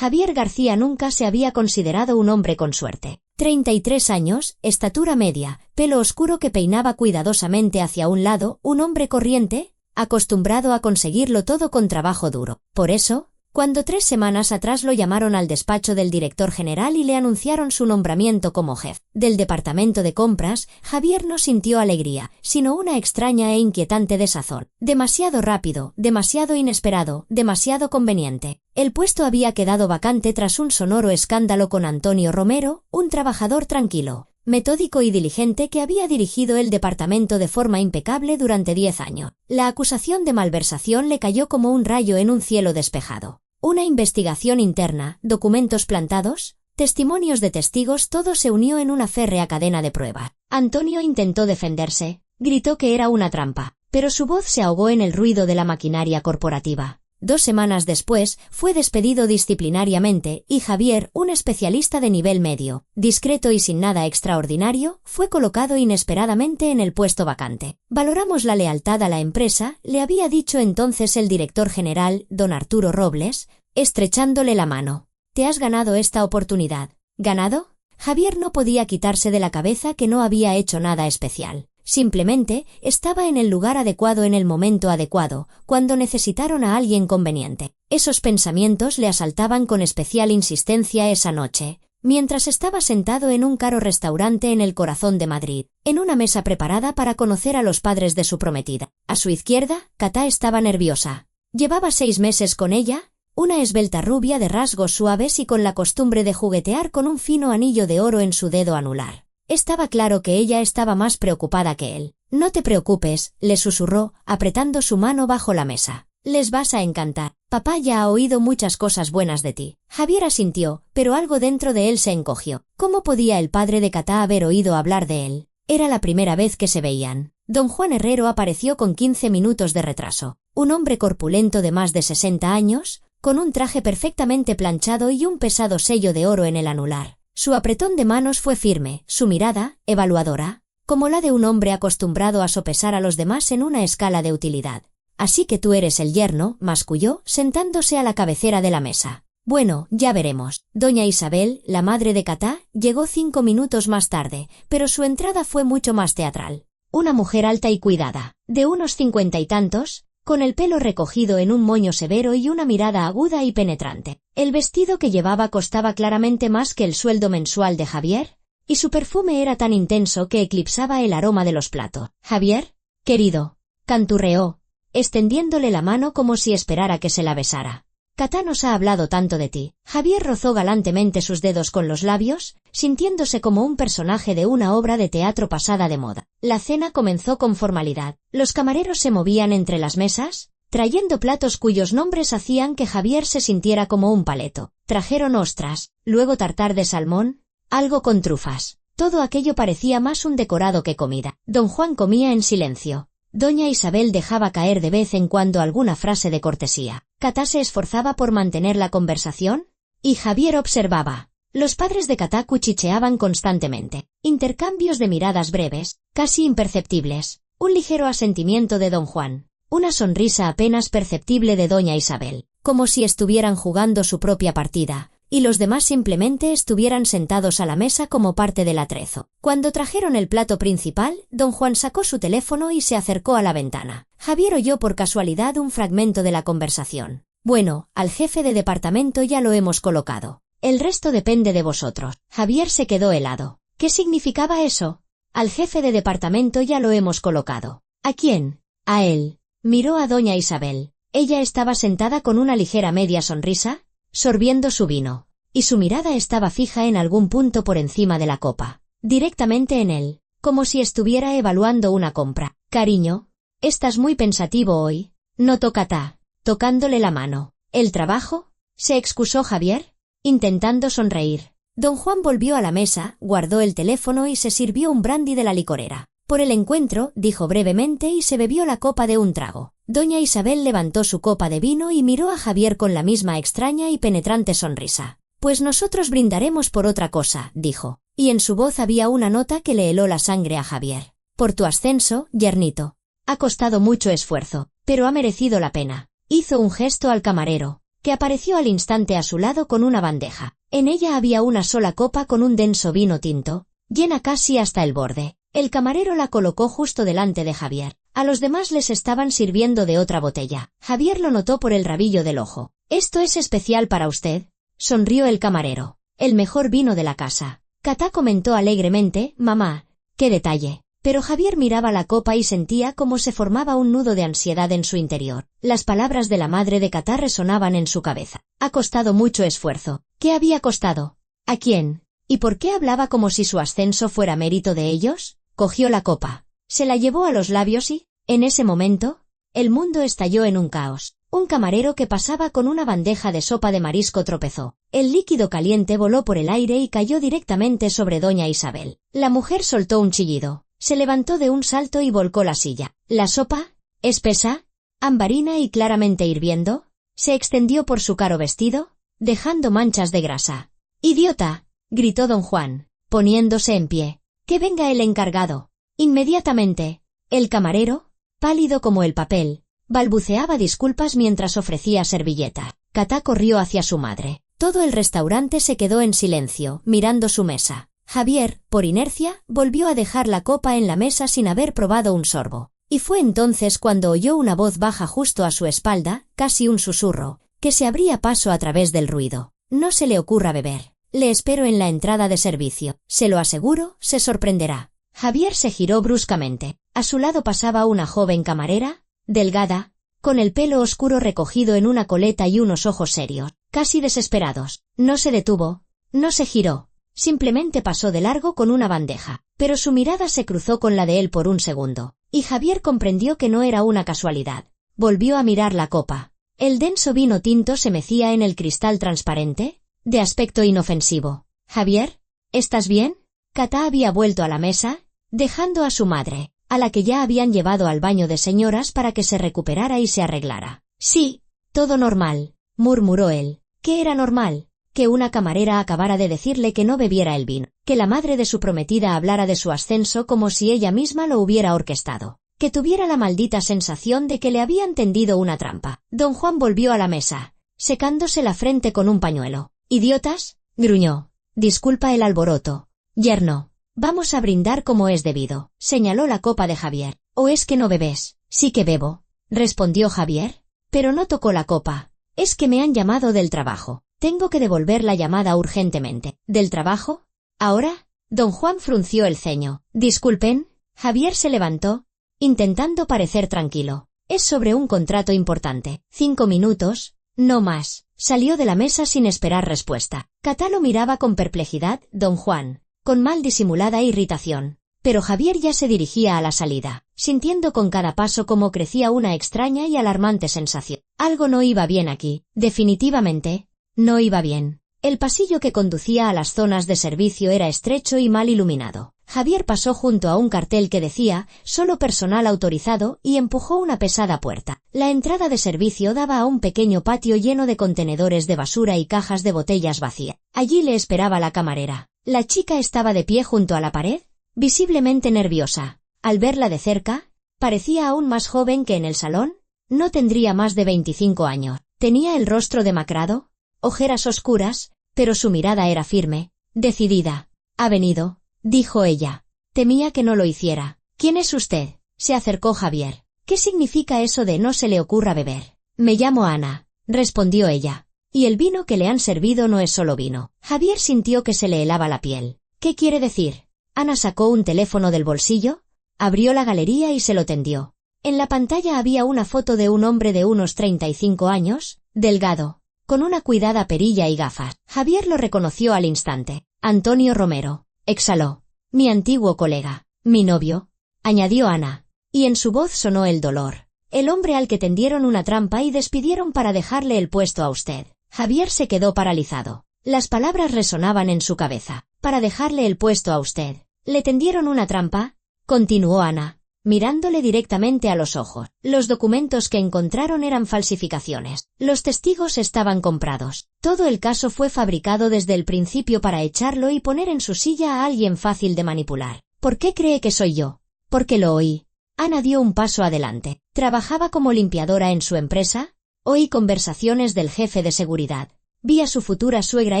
Javier García nunca se había considerado un hombre con suerte. 33 años, estatura media, pelo oscuro que peinaba cuidadosamente hacia un lado, un hombre corriente, acostumbrado a conseguirlo todo con trabajo duro. Por eso, cuando 3 semanas atrás lo llamaron al despacho del director general y le anunciaron su nombramiento como jefe del departamento de compras, Javier no sintió alegría, sino una extraña e inquietante desazón. Demasiado rápido, demasiado inesperado, demasiado conveniente. El puesto había quedado vacante tras un sonoro escándalo con Antonio Romero, un trabajador tranquilo, metódico y diligente que había dirigido el departamento de forma impecable durante 10 años. La acusación de malversación le cayó como un rayo en un cielo despejado. Una investigación interna, documentos plantados, testimonios de testigos, todo se unió en una férrea cadena de pruebas. Antonio intentó defenderse, gritó que era una trampa, pero su voz se ahogó en el ruido de la maquinaria corporativa. 2 semanas después, fue despedido disciplinariamente y Javier, un especialista de nivel medio, discreto y sin nada extraordinario, fue colocado inesperadamente en el puesto vacante. Valoramos la lealtad a la empresa, le había dicho entonces el director general, don Arturo Robles, estrechándole la mano. Te has ganado esta oportunidad. ¿Ganado? Javier no podía quitarse de la cabeza que no había hecho nada especial. Simplemente, estaba en el lugar adecuado en el momento adecuado, cuando necesitaron a alguien conveniente. Esos pensamientos le asaltaban con especial insistencia esa noche, mientras estaba sentado en un caro restaurante en el corazón de Madrid, en una mesa preparada para conocer a los padres de su prometida. A su izquierda, Catá estaba nerviosa. Llevaba 6 meses con ella, una esbelta rubia de rasgos suaves y con la costumbre de juguetear con un fino anillo de oro en su dedo anular. Estaba claro que ella estaba más preocupada que él. No te preocupes, le susurró, apretando su mano bajo la mesa. Les vas a encantar. Papá ya ha oído muchas cosas buenas de ti. Javier asintió, pero algo dentro de él se encogió. ¿Cómo podía el padre de Catá haber oído hablar de él? Era la primera vez que se veían. Don Juan Herrero apareció con 15 minutos de retraso. Un hombre corpulento de más de 60 años, con un traje perfectamente planchado y un pesado sello de oro en el anular. Su apretón de manos fue firme, su mirada, evaluadora, como la de un hombre acostumbrado a sopesar a los demás en una escala de utilidad. Así que tú eres el yerno, masculló, sentándose a la cabecera de la mesa. Bueno, ya veremos. Doña Isabel, la madre de Catá, llegó 5 minutos más tarde, pero su entrada fue mucho más teatral. Una mujer alta y cuidada, de unos 50 y tantos, con el pelo recogido en un moño severo y una mirada aguda y penetrante. El vestido que llevaba costaba claramente más que el sueldo mensual de Javier, y su perfume era tan intenso que eclipsaba el aroma de los platos. «Javier, querido», canturreó, extendiéndole la mano como si esperara que se la besara. «Catá nos ha hablado tanto de ti». Javier rozó galantemente sus dedos con los labios, sintiéndose como un personaje de una obra de teatro pasada de moda. La cena comenzó con formalidad. Los camareros se movían entre las mesas, trayendo platos cuyos nombres hacían que Javier se sintiera como un paleto. Trajeron ostras, luego tartar de salmón, algo con trufas. Todo aquello parecía más un decorado que comida. Don Juan comía en silencio. Doña Isabel dejaba caer de vez en cuando alguna frase de cortesía. Catá se esforzaba por mantener la conversación, y Javier observaba. Los padres de Catá cuchicheaban constantemente. Intercambios de miradas breves, casi imperceptibles. Un ligero asentimiento de don Juan. Una sonrisa apenas perceptible de doña Isabel. Como si estuvieran jugando su propia partida, y los demás simplemente estuvieran sentados a la mesa como parte del atrezo. Cuando trajeron el plato principal, don Juan sacó su teléfono y se acercó a la ventana. Javier oyó por casualidad un fragmento de la conversación. «Bueno, al jefe de departamento ya lo hemos colocado. El resto depende de vosotros». Javier se quedó helado. ¿Qué significaba eso? Al jefe de departamento ya lo hemos colocado. ¿A quién? A él. Miró a doña Isabel. Ella estaba sentada con una ligera media sonrisa, sorbiendo su vino, y su mirada estaba fija en algún punto por encima de la copa, directamente en él, como si estuviera evaluando una compra. «Cariño, estás muy pensativo hoy», notó Catá, tocándole la mano. «¿El trabajo?», se excusó Javier, intentando sonreír. Don Juan volvió a la mesa, guardó el teléfono y se sirvió un brandy de la licorera. «Por el encuentro», dijo brevemente y se bebió la copa de un trago. Doña Isabel levantó su copa de vino y miró a Javier con la misma extraña y penetrante sonrisa. «Pues nosotros brindaremos por otra cosa», dijo, y en su voz había una nota que le heló la sangre a Javier. «Por tu ascenso, yernito. Ha costado mucho esfuerzo, pero ha merecido la pena». Hizo un gesto al camarero. que apareció al instante a su lado con una bandeja. En ella había una sola copa con un denso vino tinto, llena casi hasta el borde. El camarero la colocó justo delante de Javier. A los demás les estaban sirviendo de otra botella. Javier lo notó por el rabillo del ojo. «Esto es especial para usted», sonrió el camarero. «El mejor vino de la casa». Katá comentó alegremente: «Mamá, qué detalle». Pero Javier miraba la copa y sentía como se formaba un nudo de ansiedad en su interior. Las palabras de la madre de Katá resonaban en su cabeza. «Ha costado mucho esfuerzo». ¿Qué había costado? ¿A quién? ¿Y por qué hablaba como si su ascenso fuera mérito de ellos? Cogió la copa, se la llevó a los labios y, en ese momento, el mundo estalló en un caos. Un camarero que pasaba con una bandeja de sopa de marisco tropezó. El líquido caliente voló por el aire y cayó directamente sobre doña Isabel. La mujer soltó un chillido, se levantó de un salto y volcó la silla. La sopa, espesa, ambarina y claramente hirviendo, se extendió por su caro vestido, dejando manchas de grasa. «¡Idiota!», gritó don Juan, poniéndose en pie. «Que venga el encargado». Inmediatamente. El camarero, pálido como el papel, balbuceaba disculpas mientras ofrecía servilleta. Katá corrió hacia su madre. Todo el restaurante se quedó en silencio, mirando su mesa. Javier, por inercia, volvió a dejar la copa en la mesa sin haber probado un sorbo. Y fue entonces cuando oyó una voz baja justo a su espalda, casi un susurro, que se abría paso a través del ruido. «No se le ocurra beber. Le espero en la entrada de servicio. Se lo aseguro, se sorprenderá». Javier se giró bruscamente. A su lado pasaba una joven camarera, delgada, con el pelo oscuro recogido en una coleta y unos ojos serios, casi desesperados. No se detuvo, no se giró, simplemente pasó de largo con una bandeja, pero su mirada se cruzó con la de él por un segundo, y Javier comprendió que no era una casualidad. Volvió a mirar la copa. El denso vino tinto se mecía en el cristal transparente, de aspecto inofensivo. «Javier, ¿estás bien?». Katá había vuelto a la mesa, dejando a su madre, a la que ya habían llevado al baño de señoras para que se recuperara y se arreglara. «Sí, todo normal», murmuró él. ¿Qué era normal? Que una camarera acabara de decirle que no bebiera el vino, que la madre de su prometida hablara de su ascenso como si ella misma lo hubiera orquestado, que tuviera la maldita sensación de que le habían tendido una trampa. Don Juan volvió a la mesa, secándose la frente con un pañuelo. «¿Idiotas?», gruñó. «Disculpa el alboroto, yerno. Vamos a brindar como es debido», señaló la copa de Javier. «¿O es que no bebes?». «Sí que bebo», respondió Javier, pero no tocó la copa. «Es que me han llamado del trabajo. Tengo que devolver la llamada urgentemente». «¿Del trabajo? ¿Ahora?». Don Juan frunció el ceño. «Disculpen». Javier se levantó, intentando parecer tranquilo. «Es sobre un contrato importante. 5 minutos, no más». Salió de la mesa sin esperar respuesta. Katá lo miraba con perplejidad, don Juan, con mal disimulada irritación. Pero Javier ya se dirigía a la salida, sintiendo con cada paso cómo crecía una extraña y alarmante sensación. Algo no iba bien aquí, definitivamente, no iba bien. El pasillo que conducía a las zonas de servicio era estrecho y mal iluminado. Javier pasó junto a un cartel que decía «Solo personal autorizado» y empujó una pesada puerta. La entrada de servicio daba a un pequeño patio lleno de contenedores de basura y cajas de botellas vacías. Allí le esperaba la camarera. La chica estaba de pie junto a la pared, visiblemente nerviosa. Al verla de cerca, parecía aún más joven que en el salón. No tendría más de 25 años. Tenía el rostro demacrado, ojeras oscuras, pero su mirada era firme, decidida. «Ha venido», dijo ella. Temía que no lo hiciera. «¿Quién es usted?». Se acercó Javier. «¿Qué significa eso de no se le ocurra beber?». «Me llamo Ana», respondió ella. «Y el vino que le han servido no es solo vino». Javier sintió que se le helaba la piel. «¿Qué quiere decir?». Ana sacó un teléfono del bolsillo, abrió la galería y se lo tendió. En la pantalla había una foto de un hombre de unos 35 años, delgado, con una cuidada perilla y gafas. Javier lo reconoció al instante. «Antonio Romero», exhaló. «Mi antiguo colega, mi novio», añadió Ana, y en su voz sonó el dolor. «El hombre al que tendieron una trampa y despidieron para dejarle el puesto a usted». Javier se quedó paralizado. Las palabras resonaban en su cabeza. «Para dejarle el puesto a usted. ¿Le tendieron una trampa?», continuó Ana, mirándole directamente a los ojos. «Los documentos que encontraron eran falsificaciones. Los testigos estaban comprados. Todo el caso fue fabricado desde el principio para echarlo y poner en su silla a alguien fácil de manipular. ¿Por qué cree que soy yo?». «Porque lo oí». Ana dio un paso adelante. «¿Trabajaba como limpiadora en su empresa?». Oí conversaciones del jefe de seguridad. Vi a su futura suegra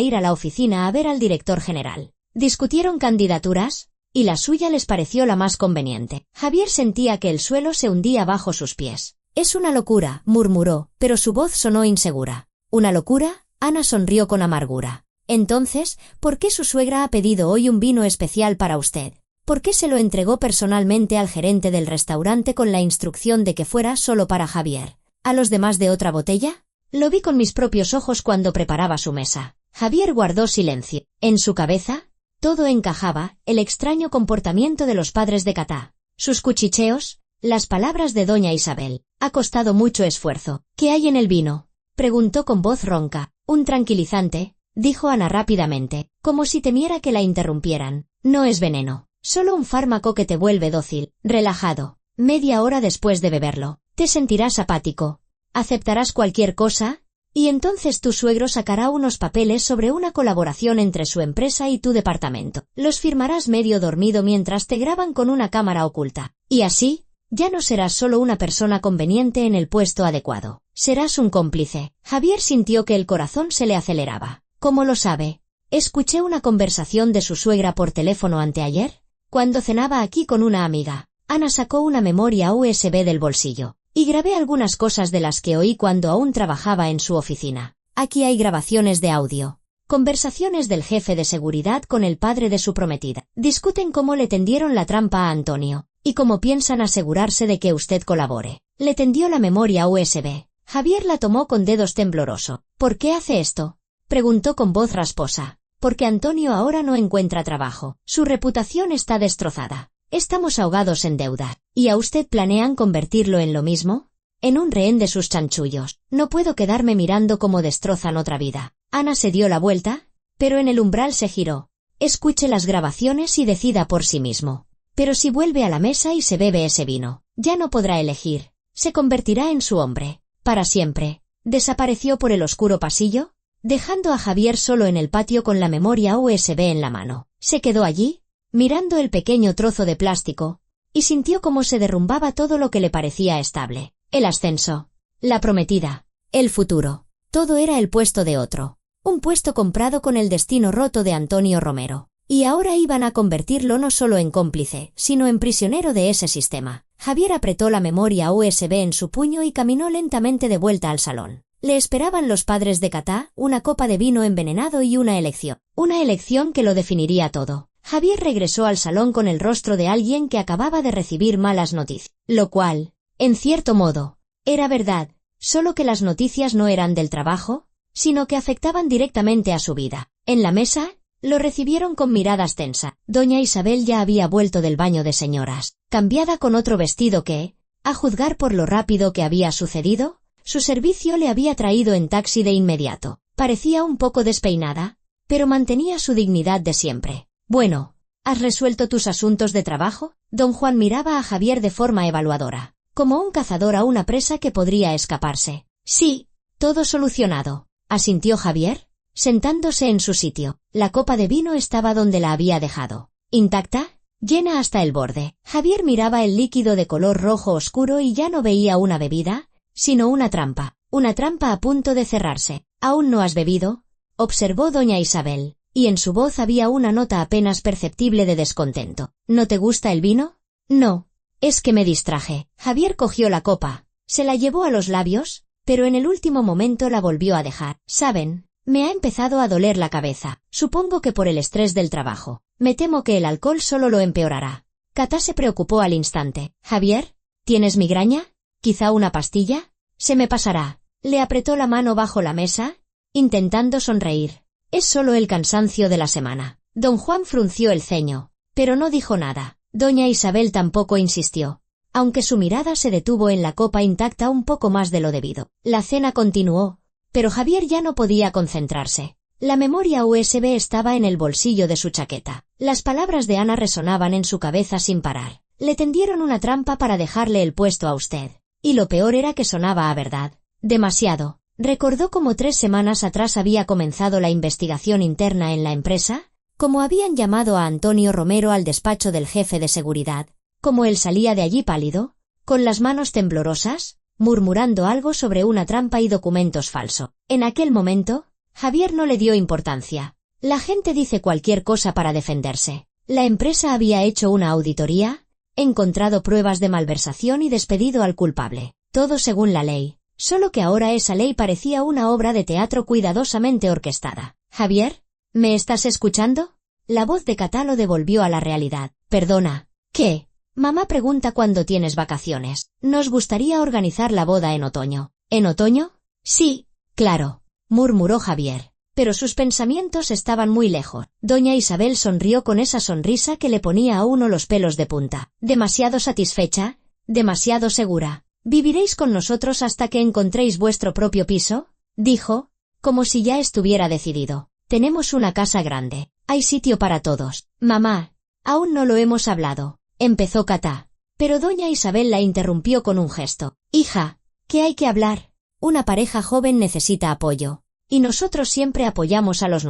ir a la oficina a ver al director general. Discutieron candidaturas, y la suya les pareció la más conveniente. Javier sentía que el suelo se hundía bajo sus pies. «Es una locura», murmuró, pero su voz sonó insegura. «¿Una locura?». Ana sonrió con amargura. «Entonces, ¿por qué su suegra ha pedido hoy un vino especial para usted? ¿Por qué se lo entregó personalmente al gerente del restaurante con la instrucción de que fuera solo para Javier? ¿A los demás de otra botella?». «Lo vi con mis propios ojos cuando preparaba su mesa». Javier guardó silencio. En su cabeza, todo encajaba: el extraño comportamiento de los padres de Catá, sus cuchicheos, las palabras de doña Isabel. «Ha costado mucho esfuerzo». «¿Qué hay en el vino?», preguntó con voz ronca. «Un tranquilizante», dijo Ana rápidamente, como si temiera que la interrumpieran. «No es veneno, solo un fármaco que te vuelve dócil, relajado. Media hora después de beberlo, te sentirás apático. Aceptarás cualquier cosa, y entonces tu suegro sacará unos papeles sobre una colaboración entre su empresa y tu departamento. Los firmarás medio dormido mientras te graban con una cámara oculta. Y así, ya no serás solo una persona conveniente en el puesto adecuado. Serás un cómplice». Javier sintió que el corazón se le aceleraba. «¿Cómo lo sabe?». «Escuché una conversación de su suegra por teléfono anteayer, cuando cenaba aquí con una amiga». Ana sacó una memoria USB del bolsillo. «Y grabé algunas cosas de las que oí cuando aún trabajaba en su oficina. Aquí hay grabaciones de audio. Conversaciones del jefe de seguridad con el padre de su prometida. Discuten cómo le tendieron la trampa a Antonio, y cómo piensan asegurarse de que usted colabore». Le tendió la memoria USB. Javier la tomó con dedos tembloroso. «¿Por qué hace esto?», preguntó con voz rasposa. «Porque Antonio ahora no encuentra trabajo. Su reputación está destrozada. Estamos ahogados en deuda. ¿Y a usted planean convertirlo en lo mismo? En un rehén de sus chanchullos. No puedo quedarme mirando cómo destrozan otra vida». Ana se dio la vuelta, pero en el umbral se giró. «Escuche las grabaciones y decida por sí mismo. Pero si vuelve a la mesa y se bebe ese vino, ya no podrá elegir. Se convertirá en su hombre. Para siempre». Desapareció por el oscuro pasillo, dejando a Javier solo en el patio con la memoria USB en la mano. Se quedó allí, mirando el pequeño trozo de plástico, y sintió cómo se derrumbaba todo lo que le parecía estable. El ascenso, la prometida, el futuro. Todo era el puesto de otro. Un puesto comprado con el destino roto de Antonio Romero. Y ahora iban a convertirlo no solo en cómplice, sino en prisionero de ese sistema. Javier apretó la memoria USB en su puño y caminó lentamente de vuelta al salón. Le esperaban los padres de Catá, una copa de vino envenenado y una elección. Una elección que lo definiría todo. Javier regresó al salón con el rostro de alguien que acababa de recibir malas noticias. Lo cual, en cierto modo, era verdad, solo que las noticias no eran del trabajo, sino que afectaban directamente a su vida. En la mesa, lo recibieron con miradas tensas. Doña Isabel ya había vuelto del baño de señoras, cambiada con otro vestido que, a juzgar por lo rápido que había sucedido, su servicio le había traído en taxi de inmediato. Parecía un poco despeinada, pero mantenía su dignidad de siempre. «Bueno, ¿has resuelto tus asuntos de trabajo?». Don Juan miraba a Javier de forma evaluadora, como un cazador a una presa que podría escaparse. «Sí, todo solucionado», asintió Javier, sentándose en su sitio. La copa de vino estaba donde la había dejado. Intacta, llena hasta el borde. Javier miraba el líquido de color rojo oscuro y ya no veía una bebida, sino una trampa a punto de cerrarse. «¿Aún no has bebido?», observó doña Isabel, y en su voz había una nota apenas perceptible de descontento. «¿No te gusta el vino?». «No, es que me distraje». Javier cogió la copa, se la llevó a los labios, pero en el último momento la volvió a dejar. «¿Saben? Me ha empezado a doler la cabeza. Supongo que por el estrés del trabajo. Me temo que el alcohol solo lo empeorará». Catá se preocupó al instante. «Javier, ¿tienes migraña? ¿Quizá una pastilla?». «Se me pasará». Le apretó la mano bajo la mesa, intentando sonreír. «Es solo el cansancio de la semana». Don Juan frunció el ceño, pero no dijo nada. Doña Isabel tampoco insistió, aunque su mirada se detuvo en la copa intacta un poco más de lo debido. La cena continuó, pero Javier ya no podía concentrarse. La memoria USB estaba en el bolsillo de su chaqueta. Las palabras de Ana resonaban en su cabeza sin parar. «Le tendieron una trampa para dejarle el puesto a usted. Y lo peor era que sonaba a verdad. Demasiado». Recordó cómo 3 semanas atrás había comenzado la investigación interna en la empresa, cómo habían llamado a Antonio Romero al despacho del jefe de seguridad, cómo él salía de allí pálido, con las manos temblorosas, murmurando algo sobre una trampa y documentos falsos. En aquel momento, Javier no le dio importancia. La gente dice cualquier cosa para defenderse. La empresa había hecho una auditoría, encontrado pruebas de malversación y despedido al culpable. Todo según la ley. Solo que ahora esa ley parecía una obra de teatro cuidadosamente orquestada. «Javier, ¿me estás escuchando?». La voz de Katá lo devolvió a la realidad. «Perdona, ¿qué?». «Mamá pregunta cuándo tienes vacaciones. Nos gustaría organizar la boda en otoño». «¿En otoño?». «Sí, claro», murmuró Javier. Pero sus pensamientos estaban muy lejos. Doña Isabel sonrió con esa sonrisa que le ponía a uno los pelos de punta. «Demasiado satisfecha, demasiado segura. ¿Viviréis con nosotros hasta que encontréis vuestro propio piso?», dijo, como si ya estuviera decidido. «Tenemos una casa grande. Hay sitio para todos». «Mamá, aún no lo hemos hablado», empezó Katá. Pero doña Isabel la interrumpió con un gesto. «Hija, ¿qué hay que hablar? Una pareja joven necesita apoyo. Y nosotros siempre apoyamos a los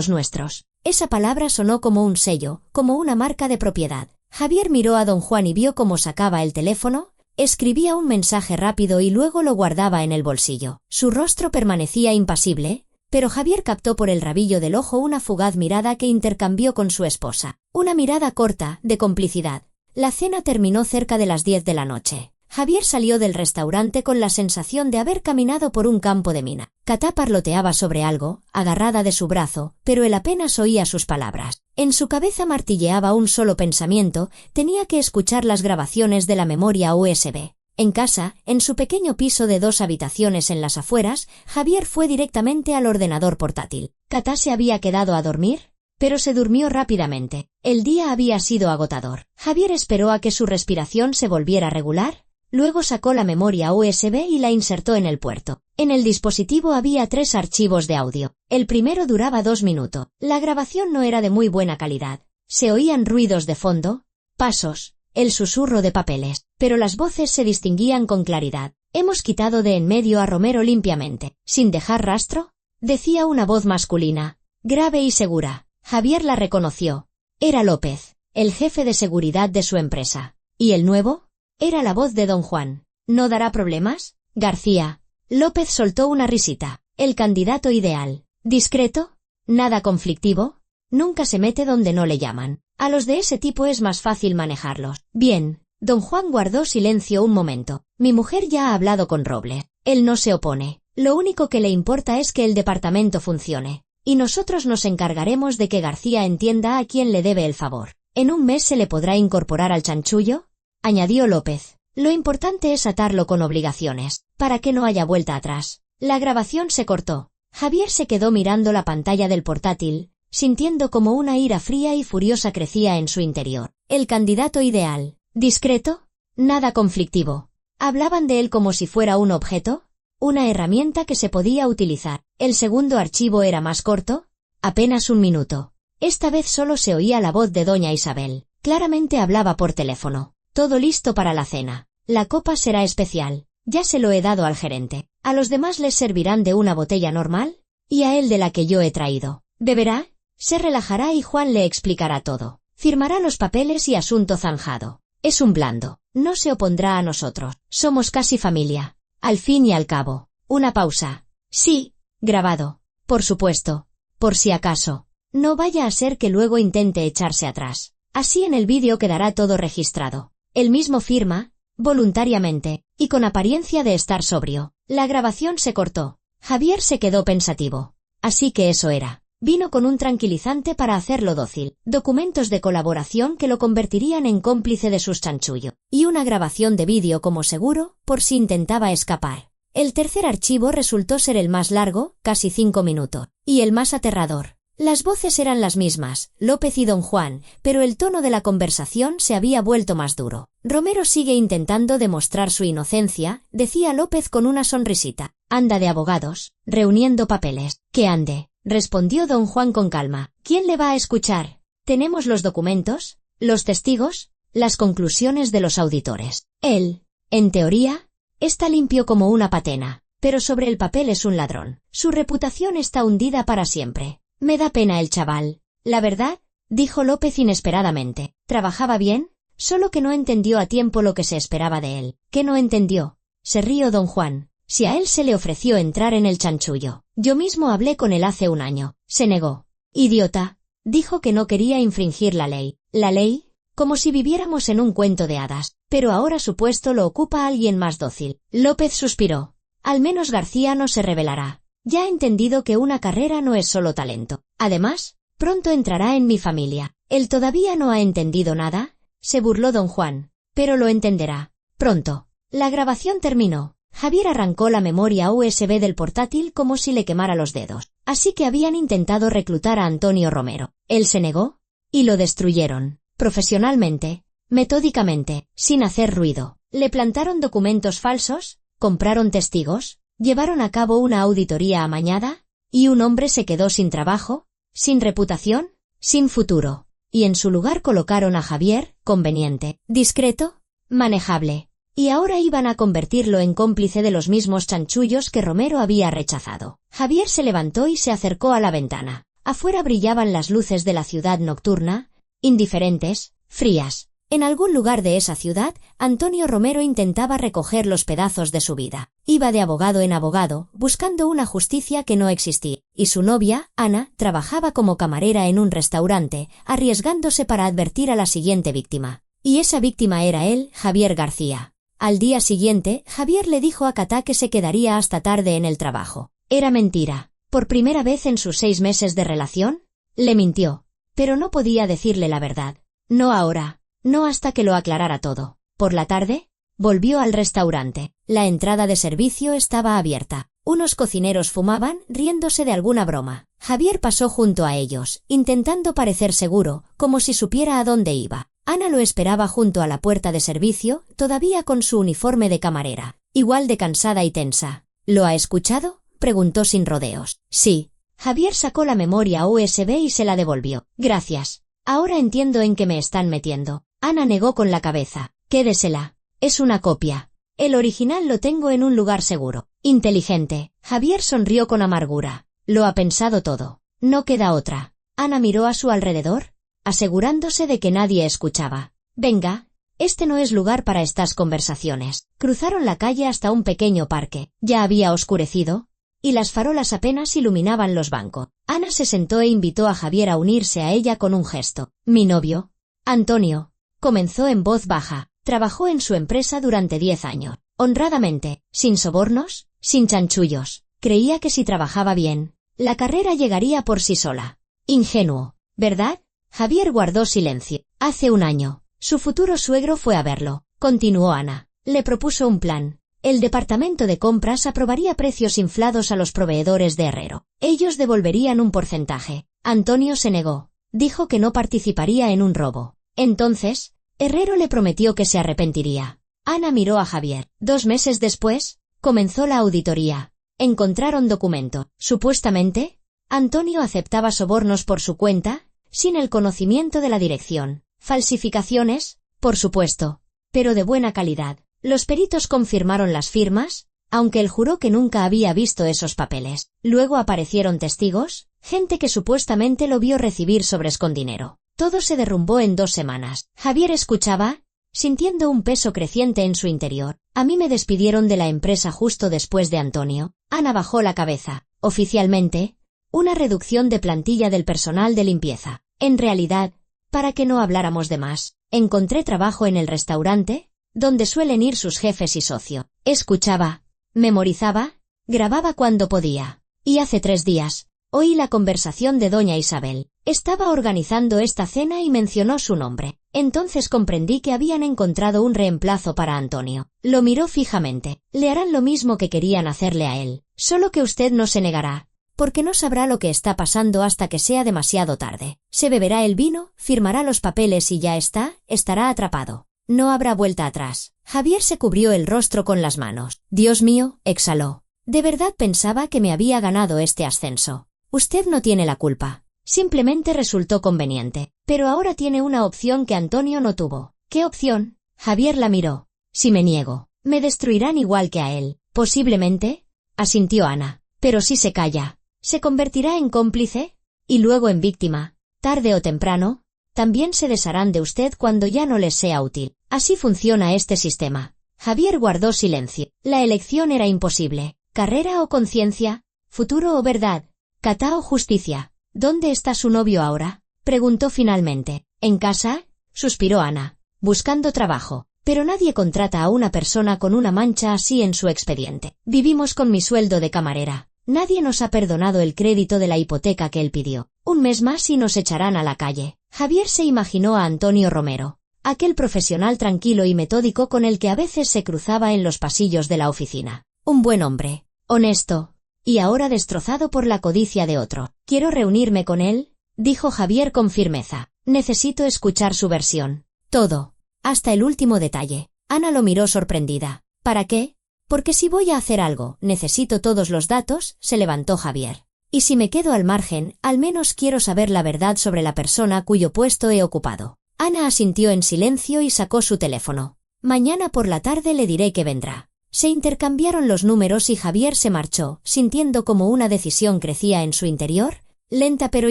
nuestros». Esa palabra sonó como un sello, como una marca de propiedad. Javier miró a don Juan y vio cómo sacaba el teléfono, escribía un mensaje rápido y luego lo guardaba en el bolsillo. Su rostro permanecía impasible, pero Javier captó por el rabillo del ojo una fugaz mirada que intercambió con su esposa. Una mirada corta, de complicidad. La cena terminó cerca de las 10 de la noche. Javier salió del restaurante con la sensación de haber caminado por un campo de mina. Katá parloteaba sobre algo, agarrada de su brazo, pero él apenas oía sus palabras. En su cabeza martilleaba un solo pensamiento: tenía que escuchar las grabaciones de la memoria USB. En casa, en su pequeño piso de 2 habitaciones en las afueras, Javier fue directamente al ordenador portátil. Katá se había quedado a dormir, pero se durmió rápidamente. El día había sido agotador. Javier esperó a que su respiración se volviera regular. Luego sacó la memoria USB y la insertó en el puerto. En el dispositivo había 3 archivos de audio. El primero duraba 2 minutos. La grabación no era de muy buena calidad. Se oían ruidos de fondo, pasos, el susurro de papeles, pero las voces se distinguían con claridad. «Hemos quitado de en medio a Romero limpiamente, sin dejar rastro», decía una voz masculina, grave y segura. Javier la reconoció. Era López, el jefe de seguridad de su empresa. ¿Y el nuevo? Era la voz de don Juan. «¿No dará problemas?». «García». López soltó una risita. «El candidato ideal. Discreto. Nada conflictivo. Nunca se mete donde no le llaman. A los de ese tipo es más fácil manejarlos». «Bien». Don Juan guardó silencio un momento. «Mi mujer ya ha hablado con Robles. Él no se opone. Lo único que le importa es que el departamento funcione. Y nosotros nos encargaremos de que García entienda a quién le debe el favor. ¿En un mes se le podrá incorporar al chanchullo?», añadió López. «Lo importante es atarlo con obligaciones, para que no haya vuelta atrás». La grabación se cortó. Javier se quedó mirando la pantalla del portátil, sintiendo como una ira fría y furiosa crecía en su interior. El candidato ideal. Discreto. Nada conflictivo. ¿Hablaban de él como si fuera un objeto? Una herramienta que se podía utilizar. El segundo archivo era más corto, apenas 1 minuto. Esta vez solo se oía la voz de doña Isabel. Claramente hablaba por teléfono. «Todo listo para la cena. La copa será especial. Ya se lo he dado al gerente. A los demás les servirán de una botella normal, y a él de la que yo he traído. Beberá, se relajará y Juan le explicará todo. Firmará los papeles y asunto zanjado. Es un blando. No se opondrá a nosotros. Somos casi familia. Al fin y al cabo». Una pausa. «Sí, grabado. Por supuesto. Por si acaso. No vaya a ser que luego intente echarse atrás. Así en el vídeo quedará todo registrado». Él mismo firma, voluntariamente, y con apariencia de estar sobrio. La grabación se cortó. Javier se quedó pensativo. Así que eso era. Vino con un tranquilizante para hacerlo dócil, documentos de colaboración que lo convertirían en cómplice de sus chanchullos, y una grabación de vídeo como seguro, por si intentaba escapar. El tercer archivo resultó ser el más largo, casi 5 minutos, y el más aterrador. Las voces eran las mismas, López y don Juan, pero el tono de la conversación se había vuelto más duro. «Romero sigue intentando demostrar su inocencia», decía López con una sonrisita. «Anda de abogados, reuniendo papeles». «Que ande», respondió don Juan con calma. «¿Quién le va a escuchar? Tenemos los documentos, los testigos, las conclusiones de los auditores. Él, en teoría, está limpio como una patena, pero sobre el papel es un ladrón. Su reputación está hundida para siempre. Me da pena el chaval. La verdad», dijo López inesperadamente. «Trabajaba bien, solo que no entendió a tiempo lo que se esperaba de él». «¿Qué no entendió?». se rió don Juan. Si a él se le ofreció entrar en el chanchullo. Yo mismo hablé con él hace un año. Se negó. Idiota. Dijo que no quería infringir la ley. ¿La ley? Como si viviéramos en un cuento de hadas. Pero ahora su puesto lo ocupa alguien más dócil. López suspiró. Al menos García no se rebelará. Ya ha entendido que una carrera no es solo talento. Además, pronto entrará en mi familia. ¿Él todavía no ha entendido nada? Se burló don Juan. Pero lo entenderá. Pronto. La grabación terminó. Javier arrancó la memoria USB del portátil como si le quemara los dedos. Así que habían intentado reclutar a Antonio Romero. Él se negó. Y lo destruyeron. Profesionalmente. Metódicamente. Sin hacer ruido. Le plantaron documentos falsos. Compraron testigos. Llevaron a cabo una auditoría amañada. Y un hombre se quedó sin trabajo. Sin reputación. Sin futuro. Y en su lugar colocaron a Javier, conveniente. Discreto. Manejable. Y ahora iban a convertirlo en cómplice de los mismos chanchullos que Romero había rechazado. Javier se levantó y se acercó a la ventana. Afuera brillaban las luces de la ciudad nocturna, indiferentes, frías. En algún lugar de esa ciudad, Antonio Romero intentaba recoger los pedazos de su vida. Iba de abogado en abogado, buscando una justicia que no existía. Y su novia, Ana, trabajaba como camarera en un restaurante, arriesgándose para advertir a la siguiente víctima. Y esa víctima era él, Javier García. Al día siguiente, Javier le dijo a Catá que se quedaría hasta tarde en el trabajo. Era mentira. ¿Por primera vez en sus 6 meses de relación? Le mintió. Pero no podía decirle la verdad. No ahora. No hasta que lo aclarara todo. Por la tarde, volvió al restaurante. La entrada de servicio estaba abierta. Unos cocineros fumaban, riéndose de alguna broma. Javier pasó junto a ellos, intentando parecer seguro, como si supiera a dónde iba. Ana lo esperaba junto a la puerta de servicio, todavía con su uniforme de camarera, igual de cansada y tensa. ¿Lo ha escuchado?, preguntó sin rodeos. Sí. Javier sacó la memoria USB y se la devolvió. Gracias. Ahora entiendo en qué me están metiendo. Ana negó con la cabeza. Quédesela. Es una copia. El original lo tengo en un lugar seguro. Inteligente. Javier sonrió con amargura. Lo ha pensado todo. No queda otra. Ana miró a su alrededor, asegurándose de que nadie escuchaba. Venga, este no es lugar para estas conversaciones. Cruzaron la calle hasta un pequeño parque. Ya había oscurecido, y las farolas apenas iluminaban los bancos. Ana se sentó e invitó a Javier a unirse a ella con un gesto. Mi novio, Antonio, comenzó en voz baja. Trabajó en su empresa durante 10 años. Honradamente, sin sobornos, sin chanchullos. Creía que si trabajaba bien, la carrera llegaría por sí sola. Ingenuo, ¿verdad? Javier guardó silencio. Hace un año, su futuro suegro fue a verlo. Continuó Ana. Le propuso un plan. El departamento de compras aprobaría precios inflados a los proveedores de Herrero. Ellos devolverían un porcentaje. Antonio se negó. Dijo que no participaría en un robo. Entonces, Herrero le prometió que se arrepentiría. Ana miró a Javier. 2 meses después, comenzó la auditoría. Encontraron documento. Supuestamente, Antonio aceptaba sobornos por su cuenta, sin el conocimiento de la dirección. Falsificaciones, por supuesto, pero de buena calidad. Los peritos confirmaron las firmas, aunque él juró que nunca había visto esos papeles. Luego aparecieron testigos, gente que supuestamente lo vio recibir sobres con dinero. Todo se derrumbó en 2 semanas. Javier escuchaba, sintiendo un peso creciente en su interior. A mí me despidieron de la empresa justo después de Antonio. Ana bajó la cabeza. Oficialmente, una reducción de plantilla del personal de limpieza. En realidad, para que no habláramos de más, encontré trabajo en el restaurante, donde suelen ir sus jefes y socio. Escuchaba, memorizaba, grababa cuando podía. Y hace 3 días, oí la conversación de doña Isabel. Estaba organizando esta cena y mencionó su nombre. Entonces comprendí que habían encontrado un reemplazo para Antonio. Lo miró fijamente. Le harán lo mismo que querían hacerle a él. Solo que usted no se negará, porque no sabrá lo que está pasando hasta que sea demasiado tarde. Se beberá el vino, firmará los papeles y ya estará atrapado. No habrá vuelta atrás. Javier se cubrió el rostro con las manos. Dios mío, exhaló. De verdad pensaba que me había ganado este ascenso. Usted no tiene la culpa. Simplemente resultó conveniente. Pero ahora tiene una opción que Antonio no tuvo. ¿Qué opción? Javier la miró. Si me niego, me destruirán igual que a él. Posiblemente, asintió Ana. Pero si se calla, ¿se convertirá en cómplice? Y luego en víctima. Tarde o temprano, también se desharán de usted cuando ya no les sea útil. Así funciona este sistema. Javier guardó silencio. La elección era imposible. ¿Carrera o conciencia? ¿Futuro o verdad? ¿Cata o justicia? ¿Dónde está su novio ahora? Preguntó finalmente. ¿En casa? Suspiró Ana. Buscando trabajo. Pero nadie contrata a una persona con una mancha así en su expediente. Vivimos con mi sueldo de camarera. Nadie nos ha perdonado el crédito de la hipoteca que él pidió. Un mes más y nos echarán a la calle. Javier se imaginó a Antonio Romero, aquel profesional tranquilo y metódico con el que a veces se cruzaba en los pasillos de la oficina. Un buen hombre, honesto, y ahora destrozado por la codicia de otro. ¿Quiero reunirme con él?, dijo Javier con firmeza. Necesito escuchar su versión. Todo, hasta el último detalle. Ana lo miró sorprendida. ¿Para qué? Porque si voy a hacer algo, necesito todos los datos, se levantó Javier. Y si me quedo al margen, al menos quiero saber la verdad sobre la persona cuyo puesto he ocupado. Ana asintió en silencio y sacó su teléfono. Mañana por la tarde le diré que vendrá. Se intercambiaron los números y Javier se marchó, sintiendo como una decisión crecía en su interior, lenta pero